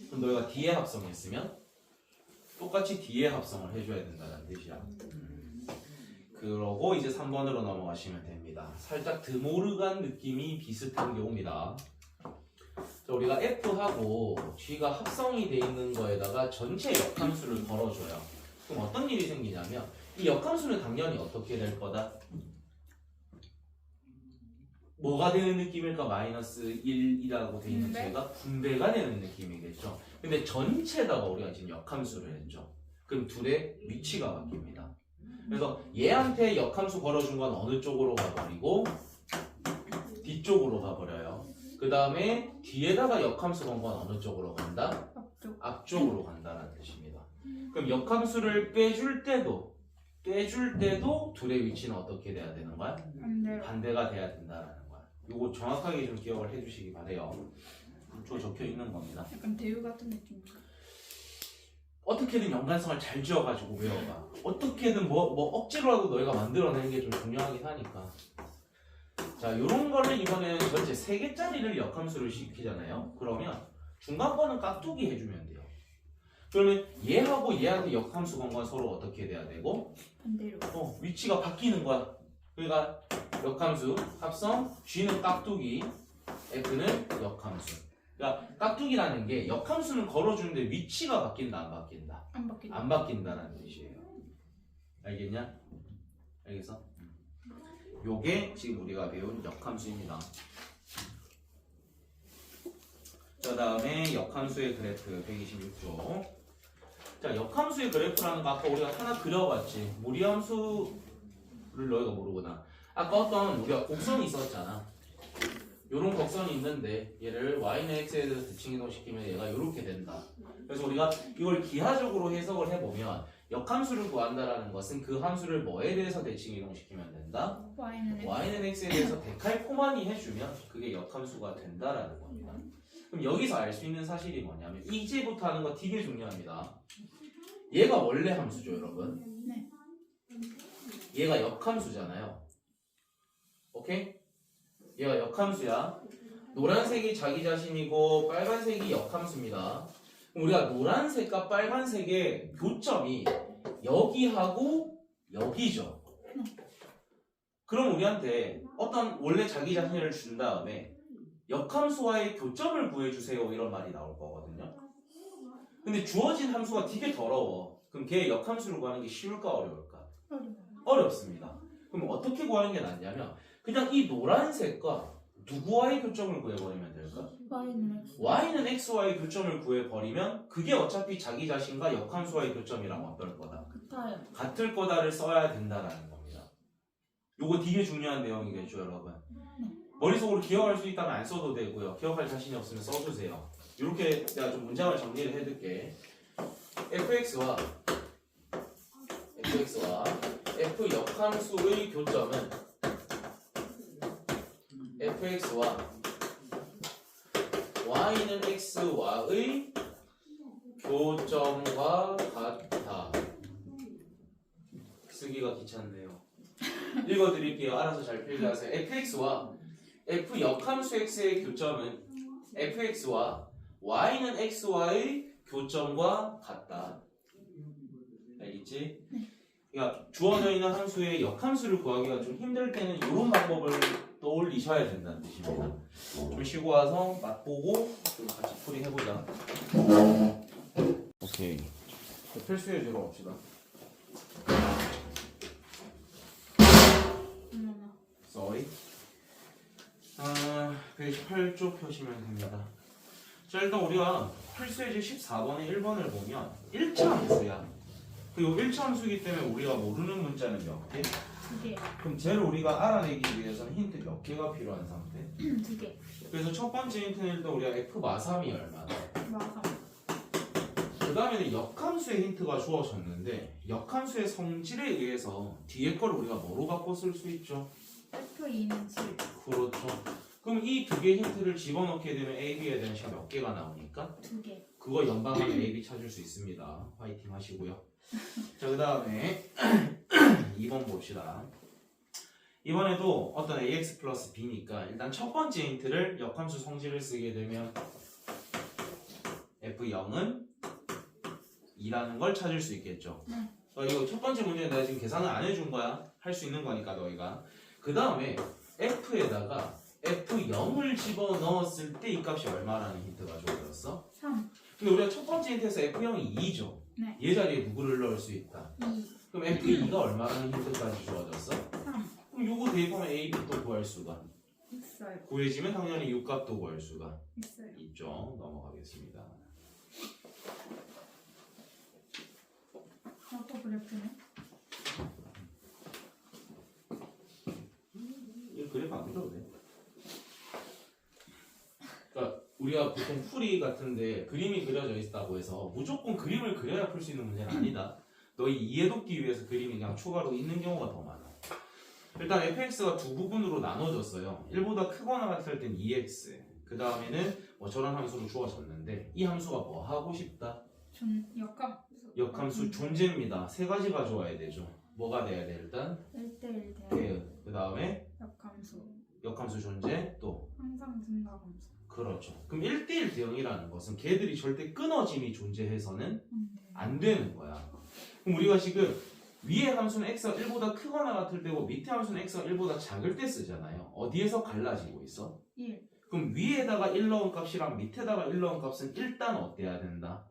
그럼 너희가 뒤에 합성했으면 똑같이 뒤에 합성을 해줘야 된다는 뜻이야. 그러고 이제 3번으로 넘어가시면 됩니다. 살짝 드모르간 느낌이 비슷한 경우입니다. 자, 우리가 F하고 G가 합성이 돼 있는 거에다가 전체 역함수를 걸어줘요. 그럼 어떤 일이 생기냐면 이 역함수는 당연히 어떻게 될 거다? 뭐가 되는 느낌일까? 마이너스 1이라고 돼 있는 분배? 제가 분배가 되는 느낌이겠죠. 근데 전체에다가 우리가 지금 역함수를 했죠. 그럼 둘의 위치가 바뀝니다. 그래서 얘한테 역함수 걸어준 건 어느 쪽으로 가버리고 뒤쪽으로 가버려요. 그 다음에 뒤에다가 역함수 건 건 어느 쪽으로 간다? 앞쪽으로 간다는 뜻입니다. 그럼 역함수를 빼줄 때도 둘의 위치는 어떻게 돼야 되는 거야? 반대가 돼야 된다라는 거야. 이거 정확하게 좀 기억을 해주시기 바래요. 저 적혀 있는 겁니다. 약간 대유 같은 느낌. 어떻게든 연관성을 잘 지어가지고 외워봐. 어떻게든 뭐 억지로라도 너희가 만들어내는 게 좀 중요하긴 하니까. 자, 요런 거를 이번에는 전체 3개짜리를 역함수를 시키잖아요. 그러면 중간 거는 깍두기 해주면 돼요. 그러면 얘하고 얘한테 역함수 건 건 서로 어떻게 돼야 되고? 반대로. 위치가 바뀌는 거야. 그러니까 역함수 합성 G는 깍두기, F는 역함수. 그러니까 깍두기라는 게 역함수는 걸어주는데 위치가 바뀐다 안 바뀐다? 안 바뀐다. 안 바뀐다는 뜻이에요. 알겠냐? 알겠어? 요게 지금 우리가 배운 역함수입니다. 자, 다음에 역함수의 그래프 126조. 자, 역함수의 그래프라는 거 아까 우리가 하나 그려봤지. 무리함수를 너희가 모르구나. 아까 어떤 우리가 곡선이 있었잖아. 요런 곡선이 있는데 얘를 y는 x에 대해서 대칭 이동시키면 얘가 요렇게 된다. 그래서 우리가 이걸 기하적으로 해석을 해보면 역함수를 구한다라는 것은 그 함수를 뭐에 대해서 대칭 이동시키면 된다? y는 x에 대해서 데칼코마니 해주면 그게 역함수가 된다라는 겁니다. 그럼 여기서 알 수 있는 사실이 뭐냐면 이제부터 하는 거 되게 중요합니다. 얘가 원래 함수죠, 여러분. 네. 얘가 역함수잖아요. 오케이? 얘가 역함수야. 노란색이 자기 자신이고 빨간색이 역함수입니다. 그럼 우리가 노란색과 빨간색의 교점이 여기하고 여기죠. 그럼 우리한테 어떤 원래 자기 자신을 준 다음에 역함수와의 교점을 구해주세요 이런 말이 나올 거거든요. 근데 주어진 함수가 되게 더러워. 그럼 걔 역함수를 구하는 게 쉬울까 어려울까? 어렵습니다. 그럼 어떻게 구하는 게 낫냐면 그냥 이 노란색과 누구와의 교점을 구해버리면 될까? y는 x와의 교점을 구해버리면 그게 어차피 자기 자신과 역함수와의 교점이랑 어떨 거다? 같을 거다를 써야 된다라는 겁니다. 요거 되게 중요한 내용이겠죠, 여러분. 머릿속으로 기억할 수 있다면 안 써도 되고요. 기억할 자신이 없으면 써주세요. 이렇게 내가 좀 문장을 정리를 해둘게. fx와 f 역함수의 교점은 fx와 y는 x와의 교점과 같다. 쓰기가 귀찮네요. 읽어드릴게요. 알아서 잘 필기하세요. fx와 f 역함수 x의 교점은 fx와 y는 x와의 교점과 같다. 알겠지? 그러니까 주어져 있는 함수의 역함수를 구하기가 좀 힘들 때는 이런 방법을 떠올리셔야 된다는 뜻입니다. 좀 쉬고 와서 맛보고 좀 같이 풀이 해보자. 오케이. 필수에 들어갑시다. Sorry. 페이지 8쪽 펴시면 됩니다. 자, 일단 우리가 필수예제 14번에 1번을 보면 1차 함수야. 그리고 1차 함수이기 때문에 우리가 모르는 문자는 몇 개? 2개. 그럼 쟤를 우리가 알아내기 위해서는 힌트 몇 개가 필요한 상태? 2개. 그래서 첫 번째 힌트는 일단 우리가 f 마삼이 얼마나? 맞아. 그 다음에는 역함수의 힌트가 주어졌는데 역함수의 성질에 의해서 뒤에 걸 우리가 뭐로 바꿔 쓸 수 있죠? F2는 7. 그렇죠. 그럼 이 두 개 힌트를 집어넣게 되면 A, B에 대한 식몇 개가 나오니까? 2개. 그거 연방하면 A, B 찾을 수 있습니다. 화이팅 하시고요. 자, 그 다음에 2번 봅시다. 이번에도 어떤 AX 플러스 B니까 일단 첫 번째 힌트를 역함수 성질을 쓰게 되면 F0은 2라는 걸 찾을 수 있겠죠. 이거 첫 번째 문제는 내가 지금 계산을 안 해준 거야. 할 수 있는 거니까 너희가. 그 다음에 F에다가 F0을 집어넣었을 때 이 값이 얼마라는 힌트가 주어졌어? 3. 근데 우리가 첫 번째 힌트에서 F0이 2죠. 네. 얘 자리에 누구를 넣을 수 있다? 2. 그럼 F2가 얼마라는 힌트까지 주어졌어? 3. 그럼 요거 대입하면 A, B도 구할 수가 있어요. 구해지면 당연히 6값도 구할 수가 있어요. 있죠. 넘어가겠습니다. 또 그래프네. 이거 그래프 안 그려도 돼. 그러니까 우리가 보통 풀이 같은데 그림이 그려져 있다고 해서 무조건 그림을 그려야 풀 수 있는 문제는 아니다. 너희 이해돕기 위해서 그림이 그냥 추가로 있는 경우가 더 많아. 일단 fx가 두 부분으로 나눠졌어요. 1보다 크거나 같을 땐 2x. 그 다음에는 뭐 저런 함수로 주어졌는데 이 함수가 뭐 하고 싶다? 역함수 존재입니다. 세 가지가 좋아야 되죠. 뭐가 돼야 돼 일단? 1대1 대응. 대응. 그 다음에 역함수. 역함수 존재 또 항상 증가함수. 그렇죠. 그럼 1대1 대응이라는 것은 걔들이 절대 끊어짐이 존재해서는 안 되는 거야. 그럼 우리가 지금 위에 함수는 x가 1보다 크거나 같을 때고 밑에 함수는 x가 1보다 작을 때 쓰잖아요. 어디에서 갈라지고 있어? 1. 그럼 위에다가 1 넣은 값이랑 밑에다가 1 넣은 값은 일단 어때야 된다?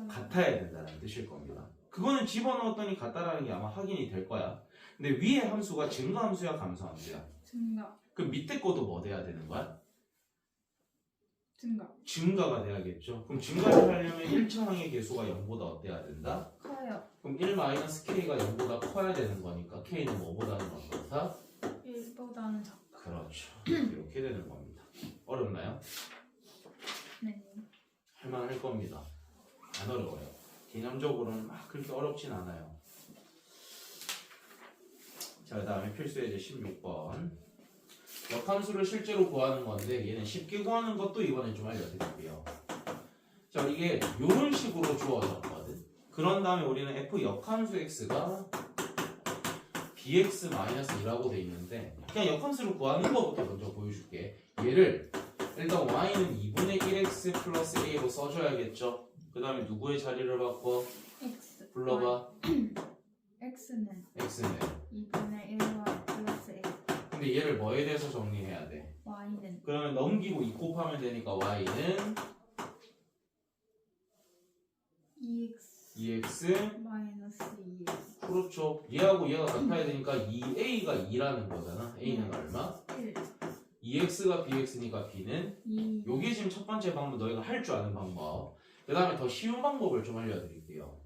같아야 된다는 뜻일 겁니다. 그거는 집어넣었더니 같다라는 게 아마 확인이 될 거야. 근데 위에 함수가 증가함수야 감소함수야? 증가. 그럼 밑에 것도 뭐 돼야 되는 거야? 증가. 증가가 돼야겠죠. 그럼 증가를 하려면 1차항의 개수가 0보다 어때야 된다? 커요. 그럼 1-k가 0보다 커야 되는 거니까 k는 뭐보다는 어떻다? 1보다는 작다. 그렇죠. 이렇게 되는 겁니다. 어렵나요? 네. 할만할 겁니다. 안 어려워요. 개념적으로는 막 그렇게 어렵진 않아요. 자, 그 다음에 필수 예제 16번. 역함수를 실제로 구하는 건데 얘는 쉽게 구하는 것도 이번에 좀 알려드릴게요. 자, 이게 이런 식으로 주어졌거든. 그런 다음에 우리는 f 역함수 x가 bx-2라고 돼 있는데 그냥 역함수를 구하는 것부터 먼저 보여줄게. 얘를 일단 y는 2분의 1x 플러스 a로 써줘야겠죠. 그 다음에 누구의 자리를 바꿔? X. 불러봐. X는 x는 2분의 1y 플러스 A. 근데 얘를 뭐에 대해서 정리해야 돼? Y는 그러면 넘기고 2 곱하면 되니까 y는 2x 2x 마이너스 2x. 그렇죠. 얘하고 얘가 같아야 되니까 2a가 2라는 거잖아. a는 얼마? 1. 2x가 bx니까 b는 2. 요게 지금 첫 번째 방법, 너희가 할 줄 아는 방법. 그 다음에 더 쉬운 방법을 좀 알려드릴게요.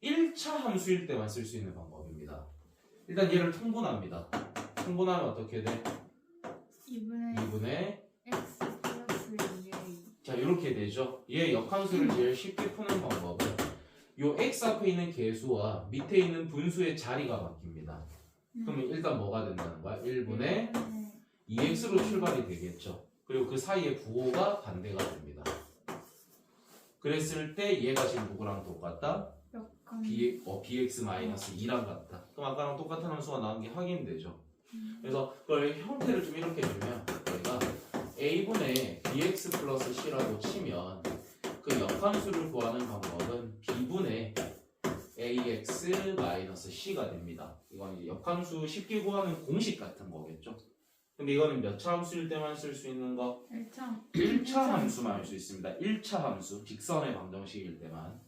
1차 함수일 때만 쓸 수 있는 방법입니다. 일단 얘를 통분합니다. 통분하면 어떻게 돼? 2분의 x 플러스 2a. 자, 이렇게 되죠. 얘 역함수를 제일 쉽게 푸는 방법은 요 x 앞에 있는 개수와 밑에 있는 분수의 자리가 바뀝니다. 그러면 일단 뭐가 된다는 거야? 1분의 2x로 출발이 되겠죠. 그리고 그 사이에 부호가 반대가 됩니다. 그랬을 때 얘가 지금 누구랑 똑같다? bx-2랑 같다. 그럼 아까랑 똑같은 함수가 나온 게 확인되죠. 그래서 그걸 형태를 좀 이렇게 주면 저희가 a분의 bx 플러스 c라고 치면 그 역함수를 구하는 방법은 b분의 ax 마이너스 c가 됩니다. 이건 이제 역함수 쉽게 구하는 공식 같은 거겠죠. 근데 이거는 몇 차 함수일 때만 쓸 수 있는 거? 1차 1차 함수만 할 수 있습니다. 1차 함수, 직선의 방정식일 때만.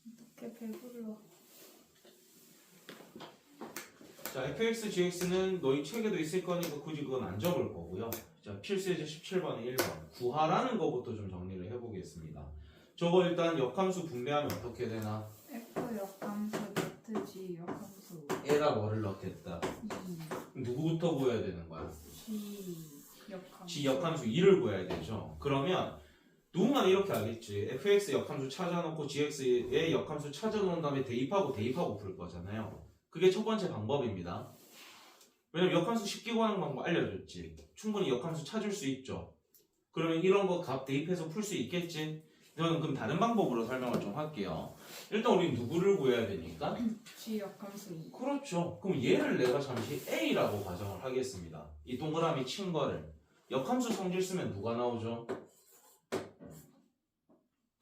어떻게 배불러. 자, fx, gx는 너희 책에도 있을 거니까 굳이 그건 안 적을 거고요. 자, 필수 예제 17번에 1번. 구하라는 거부터 좀 정리를 해보겠습니다. 저거 일단 역함수 분배하면 어떻게 되나? F 역함수 마트 G 역함수 에다 뭐를 넣겠다. 2 누구부터 구해야 되는 거야? G 역함수. g 역함수 2를 구해야 되죠. 그러면 누군가는 이렇게 하겠지. fx 역함수 찾아놓고 gx의 역함수 찾아놓은 다음에 대입하고 풀 거잖아요. 그게 첫 번째 방법입니다. 왜냐면 역함수 쉽게 구하는 방법 알려줬지. 충분히 역함수 찾을 수 있죠. 그러면 이런 거 값 대입해서 풀 수 있겠지. 저는 그럼 다른 방법으로 설명을 좀 할게요. 일단 우리 누구를 구해야 되니까? G 역함수 2. 그렇죠. 그럼 얘를 내가 잠시 A라고 가정을 하겠습니다. 이 동그라미 친 거를. 역함수 성질 쓰면 누가 나오죠?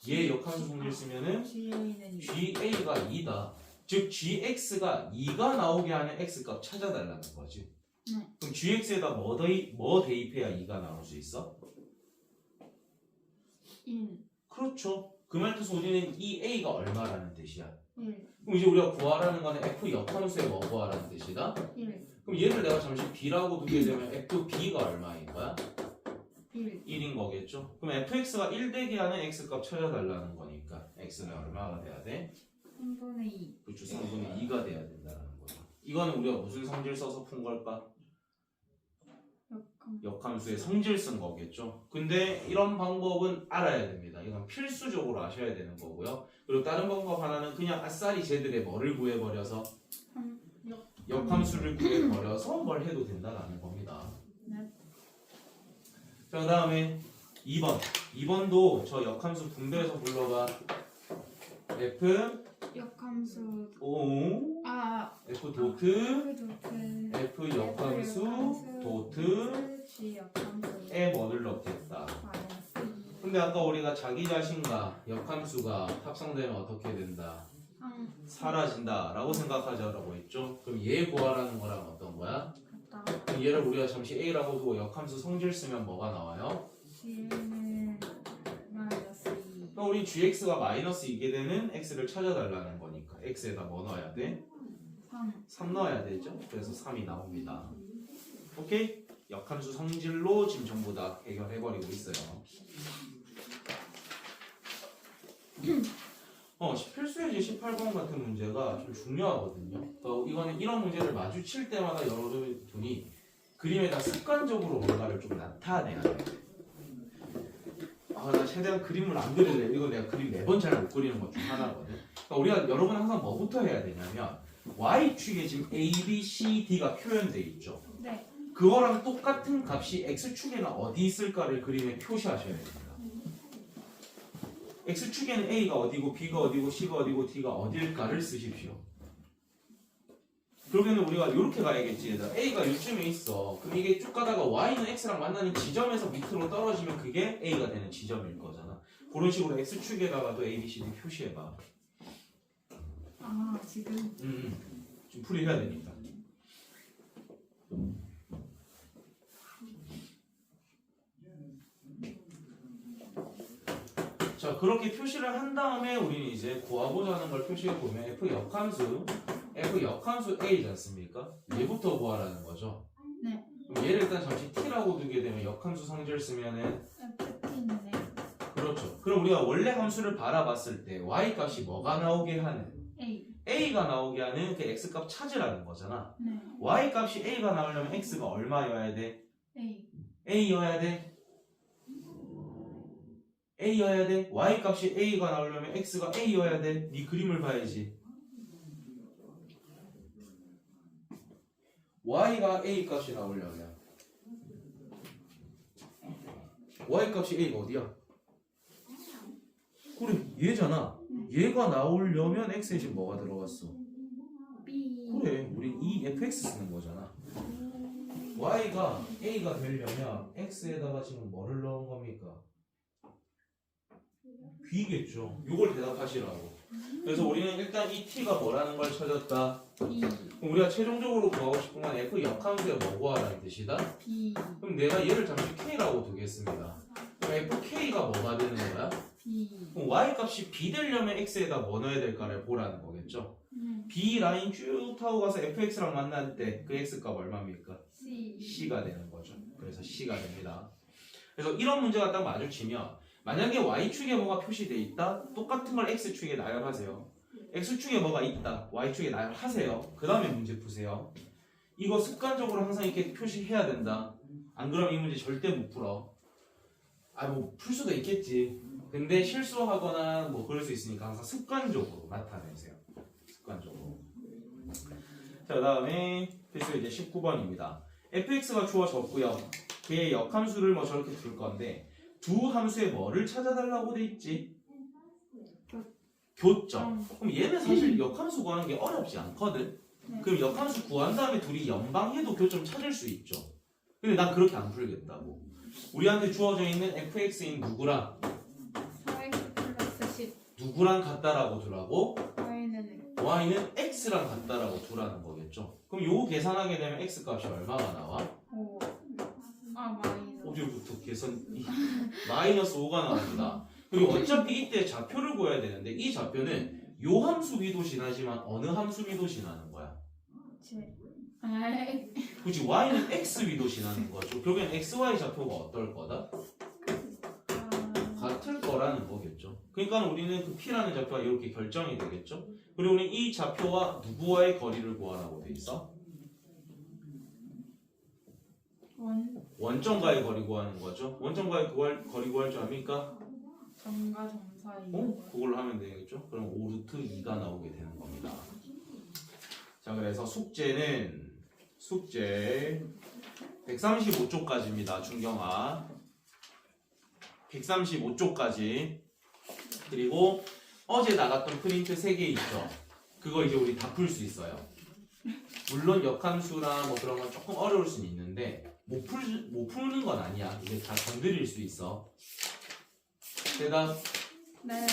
얘 역함수 성질 쓰면은 GA는 2. GA가 2다. 즉 GX가 2가 나오게 하는 X값 찾아달라는 거지. 네. 그럼 GX에다 뭐 대입해야 2가 나올 수 있어? 1. 그렇죠. 그 말 뜻은 우리는 이 A가 얼마라는 뜻이야? 1. 그럼 이제 우리가 구하라는 거는 F 역함수에 뭐 구하라는 뜻이다? 1. 그럼 얘를 내가 잠시 B라고 두게 되면 FB가 얼마인 거야? 1. 1인 거겠죠? 그럼 fx가 1 되게 하는 x값 찾아달라는 거니까 x는 얼마가 돼야 돼? 3분의 2. 그렇죠. 3분의 2가 돼야 된다는 거죠. 이거는 우리가 무슨 성질 써서 푼 걸까? 역함수. 역함수의 성질 쓴 거겠죠. 근데 이런 방법은 알아야 됩니다. 이건 필수적으로 아셔야 되는 거고요. 그리고 다른 방법 하나는 그냥 아싸리 쟤들의 뭐를 구해버려서 역함수를 구해버려서 뭘 해도 된다는 겁니다. 네. 자, 그 다음에 2번. 2번도 저 역함수 분배해서 불러봐. F 역함수. O F 도트 도트. F 역함수 도트 G 역함수. 에 뭐를 넣겠다. 마이너스 2. 근데 아까 우리가 자기 자신과 역함수가 합성되면 어떻게 된다? 사라진다라고 생각하자라고 했죠. 그럼 얘 구하라는 거랑 어떤 거야? 같다. 그럼 얘를 우리가 잠시 A라고 두고 역함수 성질 쓰면 뭐가 나와요? C는 마이너스 2. 그럼 우리 gx가 마이너스 2게 되는 x를 찾아달라는 거니까 x에다 뭐 넣어야 돼? 3. 3 넣어야 되죠. 그래서 3이 나옵니다. 오케이? 역함수 성질로 지금 전부 다 해결해버리고 있어요. 필수예제 18번 같은 문제가 좀 중요하거든요. 이거는 이런 문제를 마주칠 때마다 여러분이 그림에다 습관적으로 뭔가를 좀 나타내야 돼요. 나 최대한 그림을 안 그릴래. 이거 내가 그림 매번 잘 못 그리는 것 중 하나거든. 그러니까 우리가 여러분 항상 뭐부터 해야 되냐면 y축에 지금 a, b, c, d가 표현돼 있죠. 네. 그거랑 똑같은 값이 x축에는 어디 있을까를 그림에 표시하셔야 됩니다. x축에는 a가 어디고 b가 어디고 c가 어디고 d가 어딜까를 쓰십시오. 그러면 우리가 이렇게 가야겠지. 얘들아. a가 요쯤에 있어. 그럼 이게 쭉 가다가 y는 x랑 만나는 지점에서 밑으로 떨어지면 그게 a가 되는 지점일 거잖아. 그런 식으로 x축에다가도 a, b, c, d 표시해봐. 아, 지금. 좀 풀이해야 되니까. 자, 그렇게 표시를 한 다음에 우리는 이제 구하고자 하는 걸 표시해 보면 f 역함수 a지 않습니까? 얘부터 구하라는 거죠. 네. 그럼 얘를 일단 잠시 t라고 두게 되면 역함수 성질 쓰면은 FT는 그렇죠. 그럼 우리가 원래 함수를 바라봤을 때 y 값이 뭐가 나오게 하는 A. a가 나오게 하는 그 x 값 찾으라는 거잖아. 네. y 값이 a가 나오려면 x가 얼마여야 돼? A. a여야 돼? a여야 돼? y 값이 a가 나오려면 x가 a여야 돼? 네 그림을 봐야지. y가 a 값이 나오려면 y 값이 a가 어디야? 그래 얘잖아. 얘가 나오려면 x에 지금 뭐가 들어갔어? B. 그래 우리 이 fx 쓰는 거잖아. y가 a가 되려면 x에다가 지금 뭐를 넣은 겁니까? b겠죠. 이걸 대답하시라고. 그래서 우리는 일단 이 t가 뭐라는 걸 찾았다. B. 그럼 우리가 최종적으로 구하고 싶은 건 f 역함수에 뭐 구하라는 뜻이다. B. 그럼 내가 얘를 잠시 k라고 두겠습니다. 그럼 fk가 뭐가 되는 거야? B. 그럼 y 값이 b 되려면 x에다 뭐 넣어야 될까를 보라는 거겠죠. b 라인 쭉 타고 가서 fx랑 만날 때 그 x 값 얼마입니까? C. c가 되는 거죠. 그래서 c가 됩니다. 그래서 이런 문제가 딱 마주치면 만약에 y축에 뭐가 표시되어 있다. 똑같은 걸 x축에 나열하세요. x축에 뭐가 있다. y축에 나열하세요. 그 다음에 문제 푸세요. 이거 습관적으로 항상 이렇게 표시해야 된다. 안 그러면 이 문제 절대 못 풀어. 뭐 풀 수도 있겠지. 근데 실수하거나 뭐 그럴 수 있으니까 항상 습관적으로 나타내세요. 습관적으로. 자, 그 다음에 필수 이제 19번입니다. fx가 주어졌고요. 그의 역함수를 뭐 저렇게 둘 건데 두 함수의 뭐를 찾아달라고 돼 있지? 교점. 그럼 얘는 사실 역함수 구하는 게 어렵지 않거든. 네. 그럼 역함수 구한 다음에 둘이 연방해도 교점 찾을 수 있죠. 근데 난 그렇게 안 풀겠다고. 우리한테 주어져 있는 fx인 누구랑 4x 플러스 10. 누구랑 같다라고 두라고? Y는 y는 x랑 같다라고 두라는 거겠죠. 그럼 요거 계산하게 되면 x 값이 얼마가 나와? 5. 마이너스. 어디부터 계산이 마이너스 5가 나옵니다. 그리고 어차피 이때 좌표를 구해야 되는데 이 좌표는 요 함수 위도 지나지만 어느 함수 위도 지나는 거야? 굳이 y는 x 위도 지나는 거죠. 결국엔 xy 좌표가 어떨 거다? 같을 거라는 거겠죠. 그러니까 우리는 그 p라는 좌표가 이렇게 결정이 되겠죠. 그리고 우리는 이 좌표와 누구와의 거리를 구하라고 돼 있어? 원점과의 거리 구하는 거죠. 원점과의 거리 구할 줄 압니까? 점과 점 사이. 그걸로 하면 되겠죠. 그럼 5루트 2가 나오게 되는 겁니다. 자, 그래서 숙제 135쪽까지입니다. 중경아 135쪽까지. 그리고 어제 나갔던 프린트 3개 있죠. 그거 이제 우리 다 풀 수 있어요. 물론 역함수나 뭐 그런 건 조금 어려울 수는 있는데 못 푸는 건 아니야. 이제 다 건드릴 수 있어. 대답. 네.